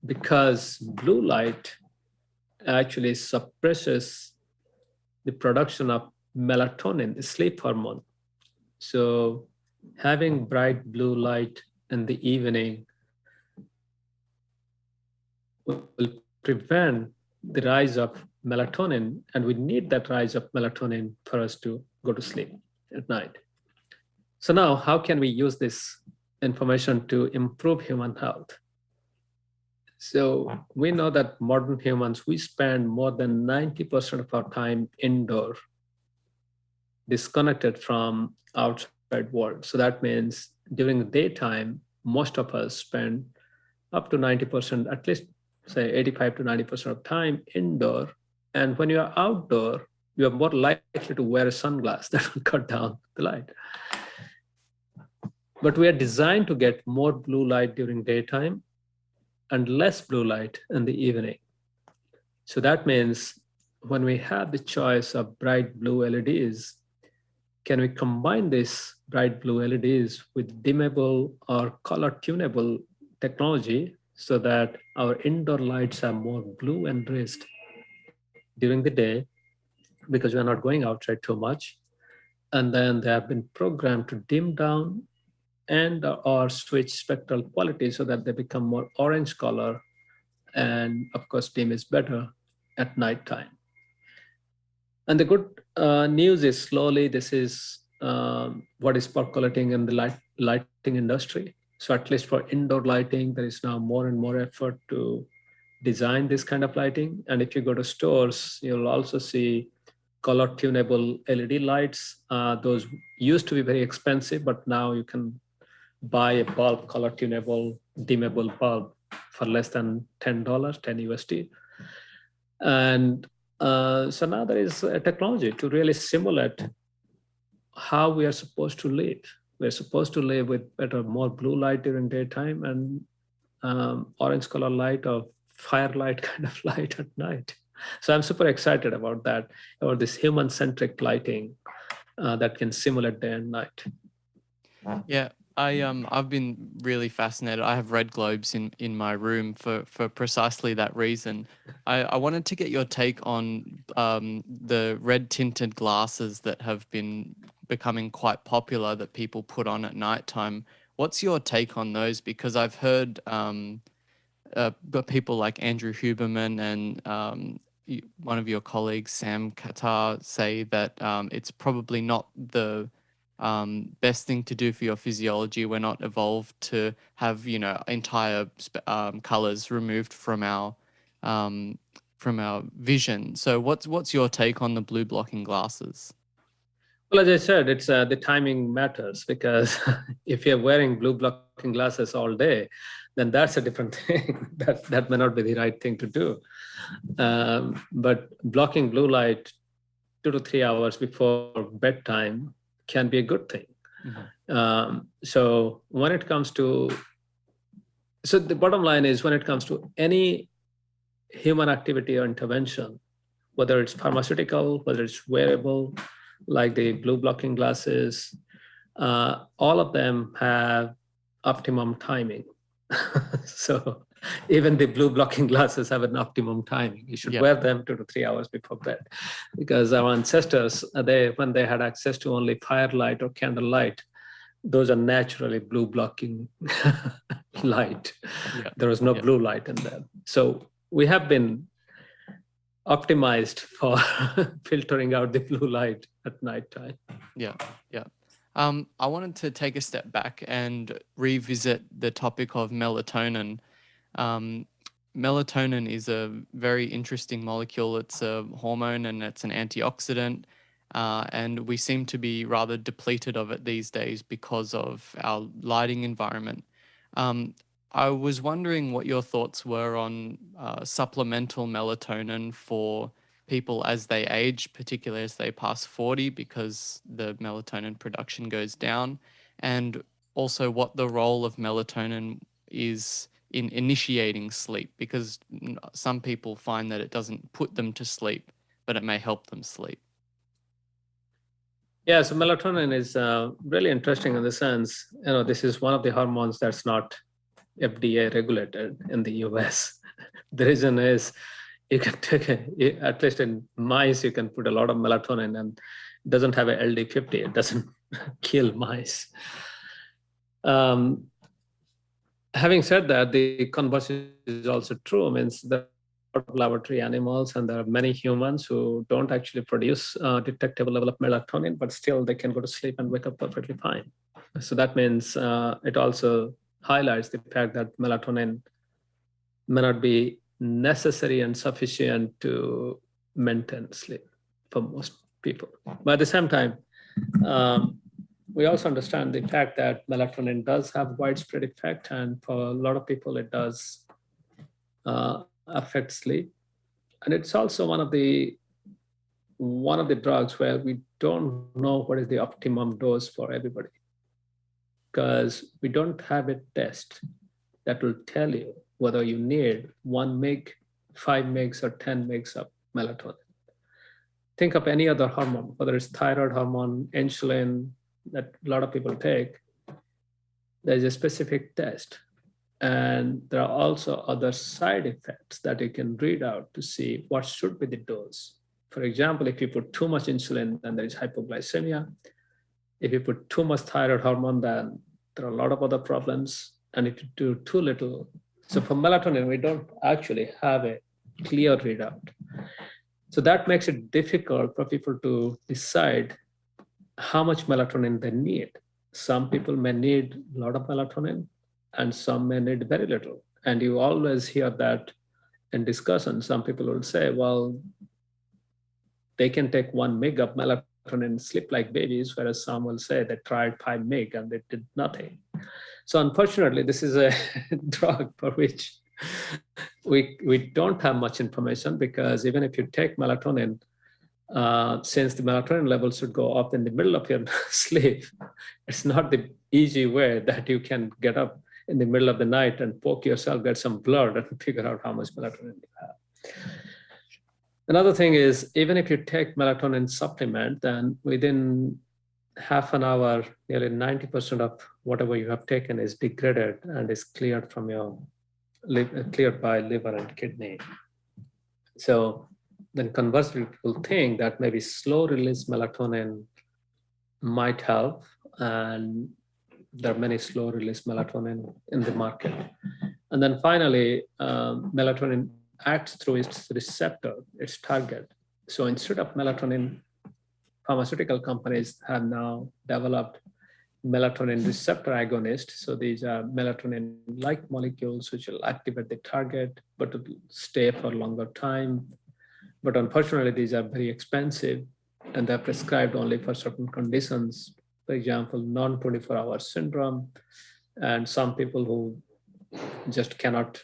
S2: because blue light actually suppresses the production of melatonin, the sleep hormone. So having bright blue light in the evening will prevent the rise of melatonin, and we need that rise of melatonin for us to go to sleep at night. So now, how can we use this information to improve human health? So we know that modern humans, we spend more than 90% of our time indoor, disconnected from outside world. So that means during the daytime, most of us spend up to 90%, at least say 85 to 90% of time indoor. And when you are outdoor, you are more likely to wear a sunglass that will cut down the light. But we are designed to get more blue light during daytime and less blue light in the evening. So that means when we have the choice of bright blue LEDs, can we combine this bright blue LEDs with dimmable or color tunable technology so that our indoor lights are more blue enriched during the day because we're not going outside too much. And then they have been programmed to dim down and or switch spectral quality so that they become more orange color. And of course, dim is better at nighttime. And the good news is slowly this is what is percolating in the lighting industry. So at least for indoor lighting, there is now more and more effort to design this kind of lighting. And if you go to stores, you'll also see color tunable LED lights. Those used to be very expensive, but now you can buy a bulb color tunable dimmable bulb for less than $10, 10 USD. And so now there is a technology to really simulate how we are supposed to live. We're supposed to live with better, more blue light during daytime and orange color light or firelight kind of light at night. So I'm super excited about that, about this human-centric lighting that can simulate day and night.
S1: Yeah, I've been really fascinated. I have red globes in my room for precisely that reason. I wanted to get your take on the red tinted glasses that have been becoming quite popular that people put on at nighttime. What's your take on those? Because I've heard but people like Andrew Huberman and one of your colleagues, Sam Qatar, say that it's probably not the best thing to do for your physiology. We're not evolved to have, entire colors removed um, from our vision. So what's your take on the blue blocking glasses?
S2: Well, as I said, it's the timing matters because if you're wearing blue blocking glasses all day, then that's a different thing. That may not be the right thing to do. But blocking blue light 2 to 3 hours before bedtime can be a good thing. So when it comes to, so the bottom line is when it comes to any human activity or intervention, whether it's pharmaceutical, whether it's wearable, like the blue blocking glasses, all of them have optimum timing. So even the blue blocking glasses have an optimum timing. You should wear them 2 to 3 hours before bed, because our ancestors, when they had access to only firelight or candlelight, those are naturally blue blocking light. There was no blue light in them. So we have been optimized for filtering out the blue light at nighttime.
S1: Yeah. I wanted to take a step back and revisit the topic of melatonin. Melatonin is a very interesting molecule. It's a hormone and it's an antioxidant. And we seem to be rather depleted of it these days because of our lighting environment. I was wondering what your thoughts were on supplemental melatonin for people as they age, particularly as they pass 40, because the melatonin production goes down, and also what the role of melatonin is in initiating sleep, because some people find that it doesn't put them to sleep, but it may help them sleep.
S2: Yeah, so melatonin is really interesting in the sense, this is one of the hormones that's not FDA regulated in the US. The reason is you can take, at least in mice, you can put a lot of melatonin and it doesn't have a LD50. It doesn't kill mice. Having said that, the converse is also true. It means there are laboratory animals and there are many humans who don't actually produce a detectable level of melatonin, but still they can go to sleep and wake up perfectly fine. So that means it also highlights the fact that melatonin may not be necessary and sufficient to maintain sleep for most people. But at the same time, we also understand the fact that melatonin does have widespread effect, and for a lot of people, it does affect sleep. And it's also one of the drugs where we don't know what is the optimum dose for everybody, because we don't have a test that will tell you whether you need 1 mg, 5 mgs, or 10 mgs of melatonin. Think of any other hormone, whether it's thyroid hormone, insulin, that a lot of people take. There's a specific test. And there are also other side effects that you can read out to see what should be the dose. For example, if you put too much insulin, then there is hypoglycemia. If you put too much thyroid hormone, then there are a lot of other problems. And if you do too little, so for melatonin, we don't actually have a clear readout. So that makes it difficult for people to decide how much melatonin they need. Some people may need a lot of melatonin and some may need very little. And you always hear that in discussion. Some people will say, well, they can take 1 mg of melatonin and sleep like babies, whereas some will say they tried 5 mg and they did nothing. So unfortunately, this is a drug for which we don't have much information, because even if you take melatonin, since the melatonin levels should go up in the middle of your sleep, it's not the easy way that you can get up in the middle of the night and poke yourself, get some blood, and figure out how much melatonin you have. Another thing is, even if you take melatonin supplement, then within half an hour, nearly 90% of whatever you have taken is degraded and is cleared from your cleared by liver and kidney. So then conversely, people think that maybe slow release melatonin might help, and there are many slow release melatonin in the market. And then finally, melatonin acts through its receptor, its target. So instead of melatonin, pharmaceutical companies have now developed melatonin receptor agonists. So these are melatonin-like molecules which will activate the target, but will stay for a longer time. But unfortunately, these are very expensive and they're prescribed only for certain conditions. For example, non-24-hour syndrome, and some people who just cannot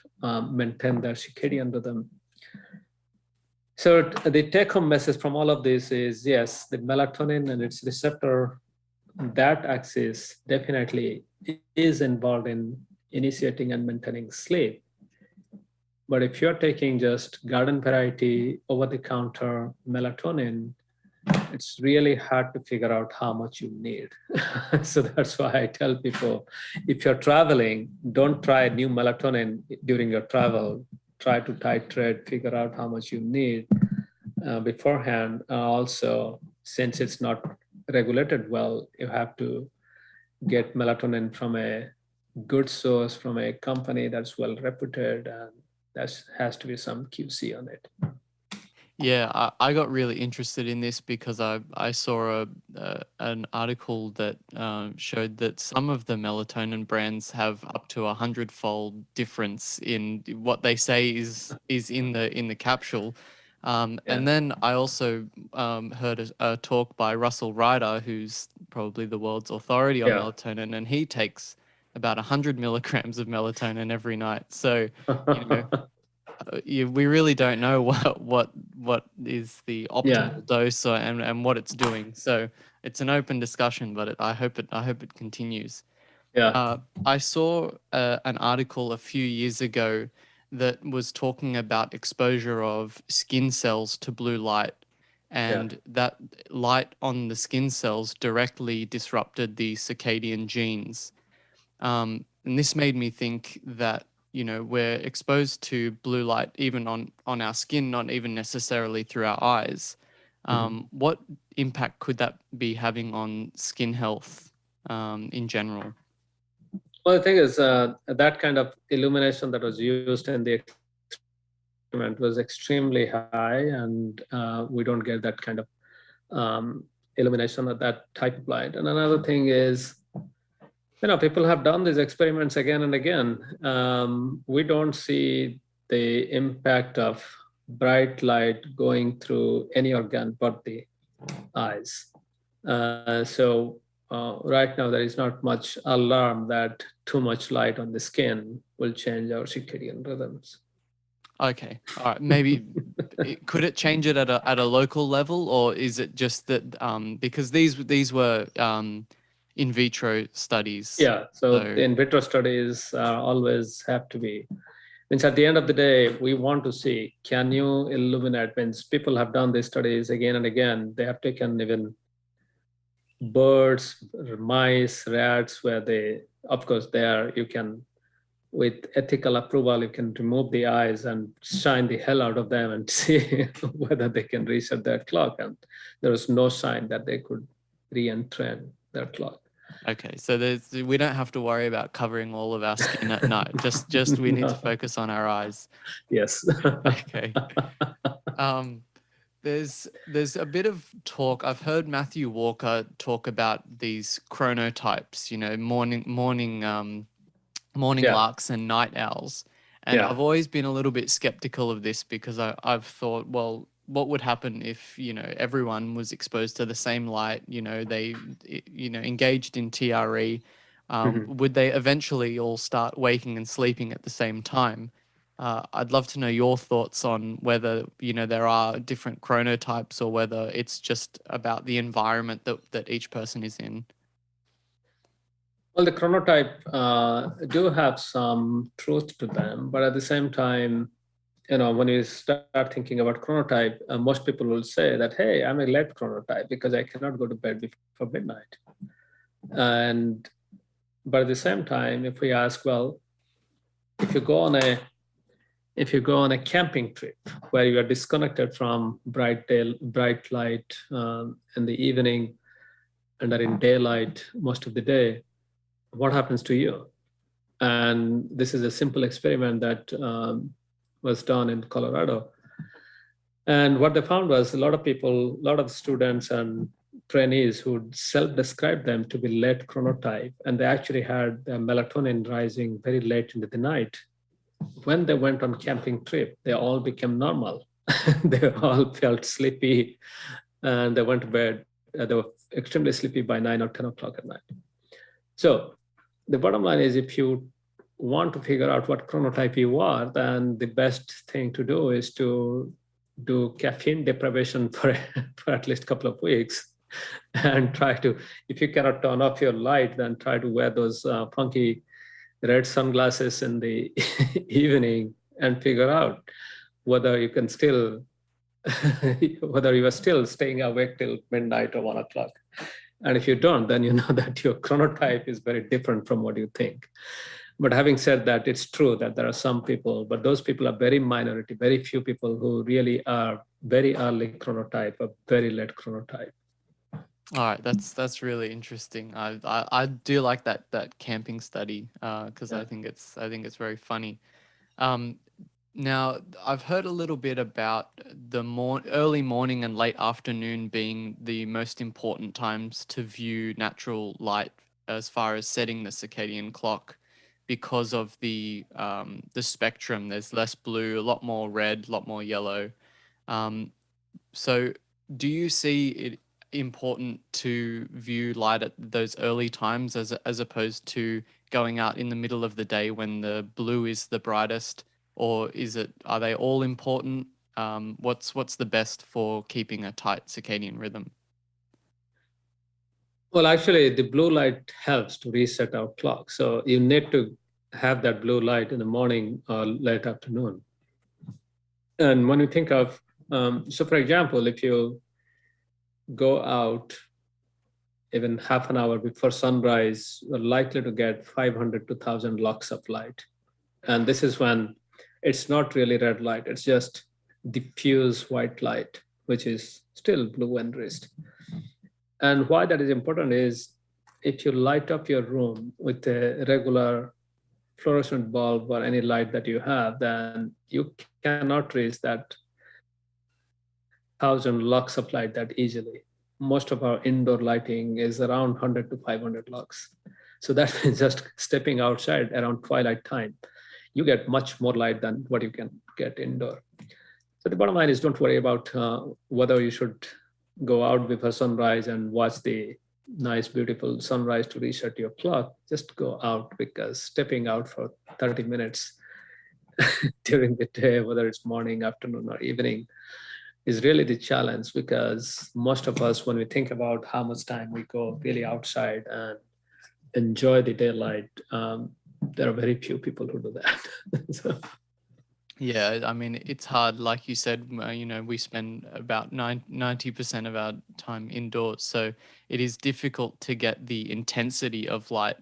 S2: maintain their circadian rhythm. So the take-home message from all of this is, yes, the melatonin and its receptor, that axis definitely is involved in initiating and maintaining sleep. But if you're taking just garden variety over-the-counter melatonin, it's really hard to figure out how much you need. So that's why I tell people, if you're traveling, don't try new melatonin during your travel. Try to titrate, figure out how much you need beforehand. Also, since it's not regulated well, you have to get melatonin from a good source, from a company that's well reputed, and that has to be some QC on it.
S1: Yeah, I got really interested in this because I saw an article that showed that some of the melatonin brands have up to 100-fold difference in what they say is in the capsule.
S2: Yeah.
S1: And then I also heard a talk by Russell Ryder, who's probably the world's authority on
S2: Yeah.
S1: melatonin, and he takes about 100 milligrams of melatonin every night. So, you know, we really don't know what is the optimal dose and what it's doing. So it's an open discussion, but I hope it continues.
S2: Yeah.
S1: I saw an article a few years ago that was talking about exposure of skin cells to blue light, and that light on the skin cells directly disrupted the circadian genes. And this made me think that, we're exposed to blue light even on our skin, not even necessarily through our eyes. What impact could that be having on skin health in general?
S2: Well, the thing is, that kind of illumination that was used in the experiment was extremely high, and we don't get that kind of illumination at that type of light. And another thing is, people have done these experiments again and again. We don't see the impact of bright light going through any organ but the eyes. So right now, there is not much alarm that too much light on the skin will change our circadian rhythms.
S1: Okay, all right. Maybe could it change it at a local level, or is it just that because these were in vitro studies?
S2: Yeah, so the in vitro studies always have to be. Means at the end of the day, we want to see, can you illuminate? Means people have done these studies again and again. They have taken even birds, mice, rats, where they, of course, there you can, with ethical approval, you can remove the eyes and shine the hell out of them and see whether they can reset their clock. And there was no sign that they could re-entrain their clock.
S1: Okay, so we don't have to worry about covering all of our skin at night. Just we need to focus on our eyes.
S2: Yes.
S1: Okay. There's a bit of talk. I've heard Matthew Walker talk about these chronotypes. Morning larks and night owls. And I've always been a little bit skeptical of this because I've thought, well, what would happen if, everyone was exposed to the same light, they, engaged in TRE, would they eventually all start waking and sleeping at the same time? I'd love to know your thoughts on whether, there are different chronotypes or whether it's just about the environment that each person is in.
S2: Well, the chronotype do have some truth to them, but at the same time, when you start thinking about chronotype, most people will say that, hey, I'm a late chronotype because I cannot go to bed before midnight. But at the same time, if we ask, well, if you go on a camping trip where you are disconnected from bright light in the evening and are in daylight most of the day, what happens to you? And this is a simple experiment that was done in Colorado. And what they found was a lot of students and trainees who self-described them to be late chronotype, and they actually had their melatonin rising very late into the night. When they went on camping trip, they all became normal. They all felt sleepy, and they went to bed. They were extremely sleepy by 9 or 10 o'clock at night. So the bottom line is, if you want to figure out what chronotype you are, then the best thing to do is to do caffeine deprivation for at least a couple of weeks and try to, if you cannot turn off your light, then try to wear those funky red sunglasses in the evening and figure out whether you can still, whether you are still staying awake till midnight or 1 o'clock. And if you don't, then you know that your chronotype is very different from what you think. But having said that, it's true that there are some people, but those people are very minority, very few people who really are very early chronotype or very late chronotype.
S1: All right, that's really interesting. I do like that camping study because
S2: Yeah.
S1: I think it's very funny. Um, Now, I've heard a little bit about the early morning and late afternoon being the most important times to view natural light as far as setting the circadian clock because of the spectrum. There's less blue, a lot more red, a lot more yellow. Um, so, do you see it important to view light at those early times as opposed to going out in the middle of the day when the blue is the brightest, or are they all important? What's the best for keeping a tight circadian rhythm?
S2: Well, actually, the blue light helps to reset our clock. So you need to have that blue light in the morning or late afternoon. And when you think of, so for example, if you go out even half an hour before sunrise, you're likely to get 500 to 1,000 lux of light. And this is when it's not really red light, it's just diffuse white light, which is still blue enriched. And why that is important is if you light up your room with a regular fluorescent bulb or any light that you have, then you cannot reach that 1,000 lux of light that easily. Most of our indoor lighting is around 100 to 500 lux. So that means just stepping outside around twilight time, you get much more light than what you can get indoor. So the bottom line is don't worry about whether you should go out before sunrise and watch the nice, beautiful sunrise to reset your clock. Just go out, because stepping out for 30 minutes during the day, whether it's morning, afternoon, or evening, is really the challenge, because most of us, when we think about how much time we go really outside and enjoy the daylight, there are very few people who do that. So,
S1: Yeah, I mean, it's hard. Like you said, we spend about 90% of our time indoors. So it is difficult to get the intensity of light,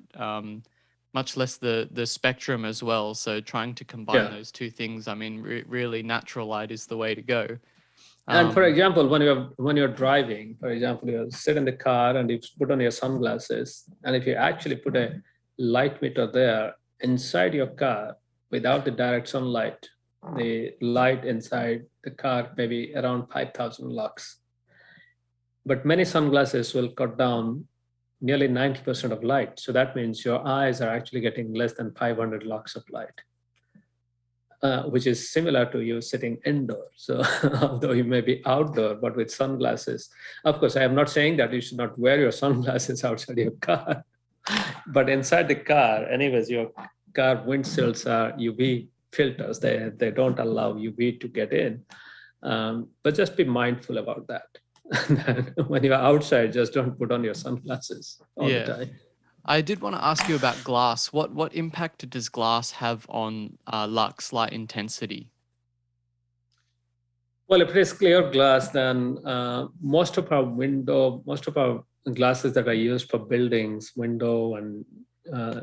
S1: much less the spectrum as well. So trying to combine
S2: yeah.
S1: those two things, I mean, really natural light is the way to go.
S2: And for
S1: Um,
S2: example, when you're driving, for example, you sit in the car and you put on your sunglasses, and if you actually put a light meter there inside your car without the direct sunlight, the light inside the car may be around 5,000 lux. But many sunglasses will cut down nearly 90% of light. So that means your eyes are actually getting less than 500 lux of light. Which is similar to you sitting indoor. So although you may be outdoor, but with sunglasses, of course, I am not saying that you should not wear your sunglasses outside your car, but inside the car, anyways, your car windshields are UV filters. They don't allow UV to get in. But just be mindful about that. When you're outside, just don't put on your sunglasses all the
S1: yeah.
S2: time.
S1: I did want to ask you about glass. What impact does glass have on lux light intensity?
S2: Well, if it is clear glass, then most of our glasses that are used for buildings, window and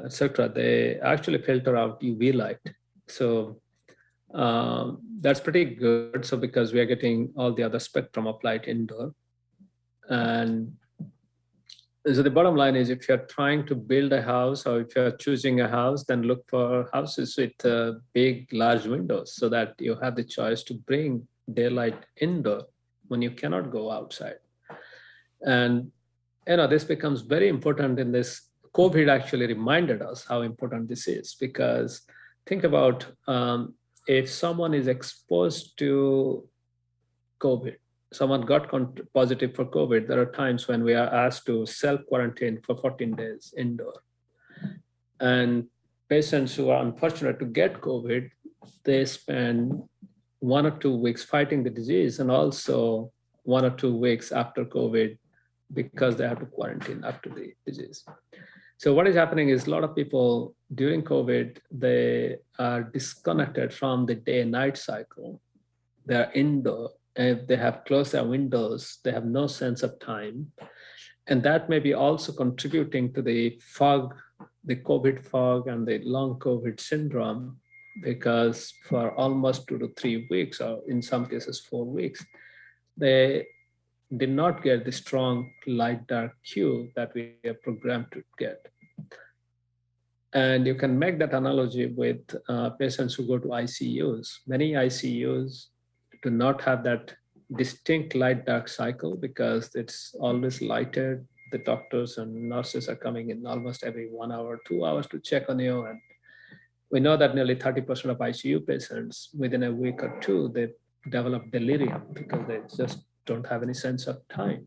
S2: etc., they actually filter out UV light. So that's pretty good. So because we are getting all the other spectrum of light indoor, and so the bottom line is, if you're trying to build a house or if you're choosing a house, then look for houses with big, large windows so that you have the choice to bring daylight indoor when you cannot go outside. And this becomes very important in this. COVID actually reminded us how important this is, because think about if someone is exposed to COVID, someone got positive for COVID, there are times when we are asked to self-quarantine for 14 days indoor. And patients who are unfortunate to get COVID, they spend 1 or 2 weeks fighting the disease, and also 1 or 2 weeks after COVID because they have to quarantine after the disease. So what is happening is a lot of people during COVID, they are disconnected from the day-night cycle. They're indoor, and they have closed their windows. They have no sense of time. And that may be also contributing to the fog, the COVID fog and the long COVID syndrome, because for almost 2 to 3 weeks, or in some cases 4 weeks, they did not get the strong light dark cue that we are programmed to get. And you can make that analogy with patients who go to ICUs. Many ICUs do not have that distinct light dark cycle because it's always lighted. The doctors and nurses are coming in almost every 1 hour, 2 hours to check on you. And we know that nearly 30% of ICU patients within a week or two, they develop delirium because they just don't have any sense of time.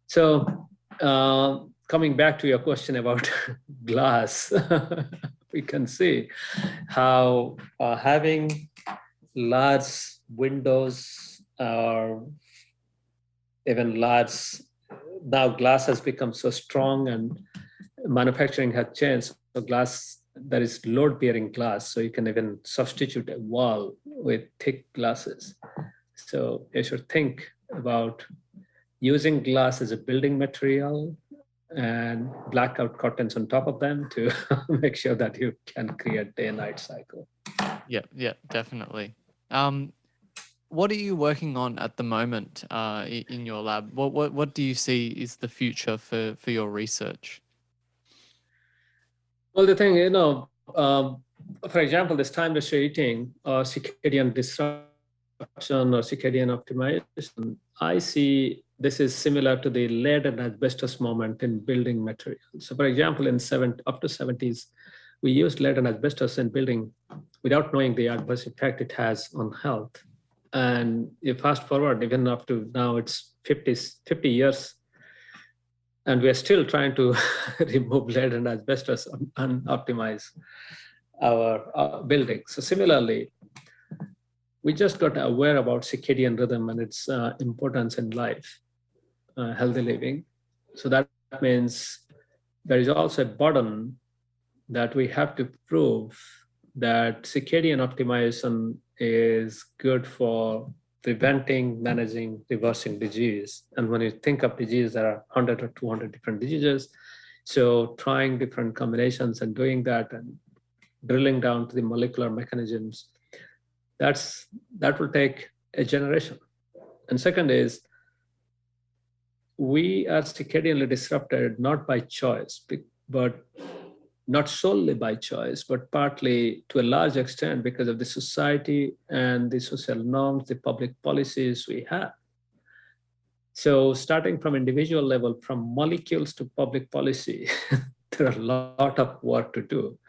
S2: So coming back to your question about glass, we can see how having large windows or even large, now glass has become so strong and manufacturing has changed. So glass, there is load bearing glass. So you can even substitute a wall with thick glasses. So you should think about using glass as a building material and blackout curtains on top of them to make sure that you can create day and night cycle.
S1: Yeah, definitely. What are you working on at the moment in your lab? What do you see is the future for your research?
S2: Well, the thing, for example, this time ratio eating or circadian disruption or circadian optimization, I see this is similar to the lead and asbestos moment in building materials. So for example, up to 70s, we used lead and asbestos in building without knowing the adverse effect it has on health. And you fast forward even up to now, it's 50 years, and we're still trying to remove lead and asbestos and optimize our buildings. So similarly, we just got aware about circadian rhythm and its importance in life, healthy living. So that means there is also a burden that we have to prove that circadian optimization is good for preventing, managing, reversing disease. And when you think of disease, there are 100 or 200 different diseases. So trying different combinations and doing that and drilling down to the molecular mechanisms, that will take a generation. And second is, we are circadianly disrupted not by choice, but not solely by choice, but partly to a large extent because of the society and the social norms, the public policies we have. So starting from individual level, from molecules to public policy, there are a lot of work to do.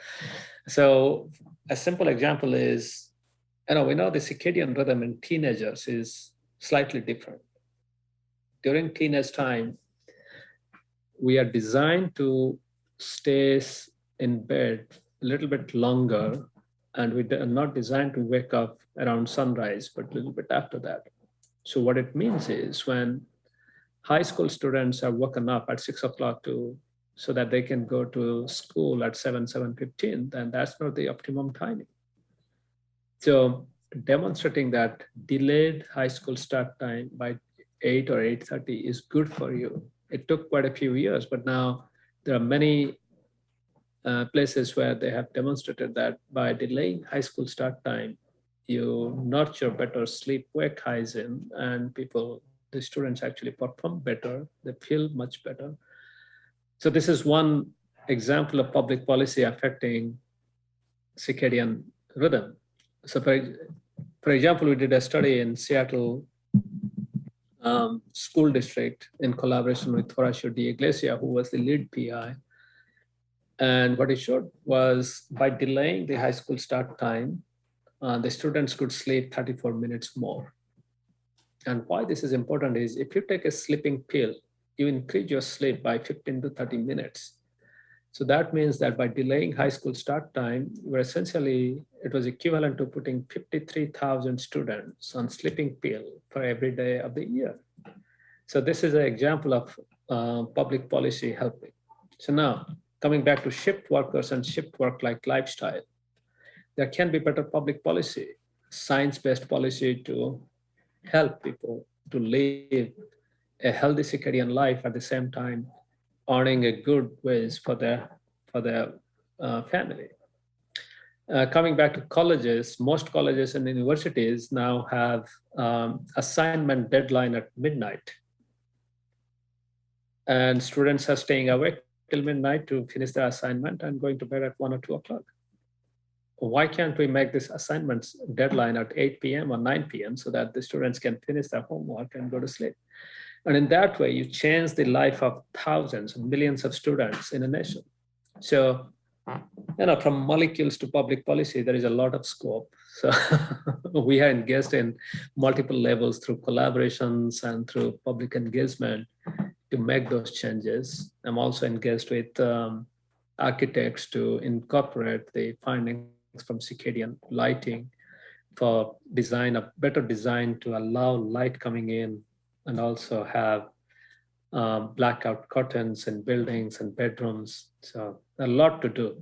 S2: So a simple example is, we know the circadian rhythm in teenagers is slightly different. During teenage time, we are designed to stay in bed a little bit longer, and we are not designed to wake up around sunrise, but a little bit after that. So what it means is when high school students are woken up at 6 o'clock so that they can go to school at 7:15, then that's not the optimum timing. So demonstrating that delayed high school start time by 8 or 8:30 is good for you. It took quite a few years, but now there are many places where they have demonstrated that by delaying high school start time, you nurture better sleep-wake hygiene, and the students actually perform better, they feel much better. So this is one example of public policy affecting circadian rhythm. So for example, we did a study in Seattle school district in collaboration with Horacio D'Iglesia, who was the lead PI. And what it showed was by delaying the high school start time, the students could sleep 34 minutes more. And why this is important is if you take a sleeping pill, you increase your sleep by 15 to 30 minutes. So that means that by delaying high school start time, it was equivalent to putting 53,000 students on sleeping pill for every day of the year. So this is an example of public policy helping. So now, coming back to shift workers and shift work-like lifestyle, there can be better public policy, science-based policy to help people to live a healthy circadian life at the same time earning a good wage for their family. Coming back to colleges, most colleges and universities now have assignment deadline at midnight, and students are staying awake till midnight to finish their assignment and going to bed at 1 or 2 o'clock. Why can't we make this assignments deadline at 8 p.m. or 9 p.m. so that the students can finish their homework and go to sleep? And in that way, you change the life of thousands, millions of students in a nation. So, from molecules to public policy, there is a lot of scope. So we are engaged in multiple levels through collaborations and through public engagement to make those changes. I'm also engaged with architects to incorporate the findings from circadian lighting for better design to allow light coming in, and also have blackout curtains in buildings and bedrooms. So a lot to do.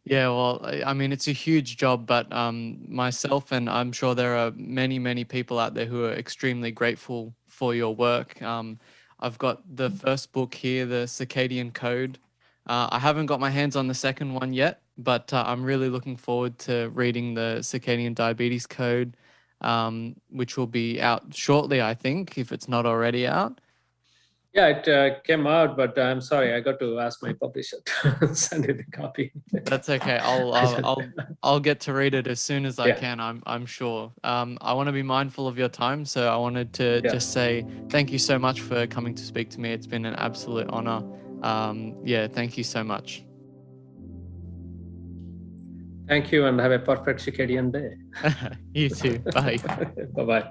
S1: Yeah, well, I mean, it's a huge job, but myself and I'm sure there are many, many people out there who are extremely grateful for your work. I've got the first book here, The Circadian Code. I haven't got my hands on the second one yet, but I'm really looking forward to reading the Circadian Diabetes Code, which will be out shortly, I think, if it's not already out.
S2: Yeah, it came out, but I'm sorry, I got to ask my publisher to send you the copy.
S1: That's okay. I'll get to read it as soon as I can. I'm sure. I want to be mindful of your time, so I wanted to just say thank you so much for coming to speak to me. It's been an absolute honor. Thank you so much.
S2: Thank you, and have a perfect circadian day.
S1: You too. Bye.
S2: Bye-bye.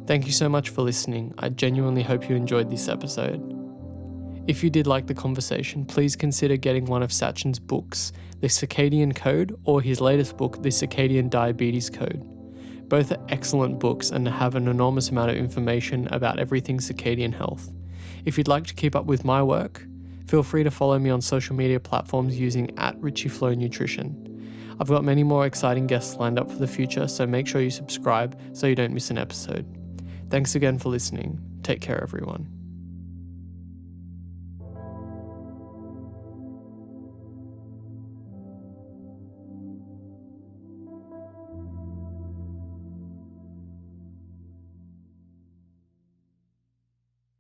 S1: Thank you so much for listening. I genuinely hope you enjoyed this episode. If you did like the conversation, please consider getting one of Satchin's books, The Circadian Code, or his latest book, The Circadian Diabetes Code. Both are excellent books and have an enormous amount of information about everything circadian health. If you'd like to keep up with my work, feel free to follow me on social media platforms using @RicciFlowNutrition. I've got many more exciting guests lined up for the future, so make sure you subscribe so you don't miss an episode. Thanks again for listening. Take care, everyone.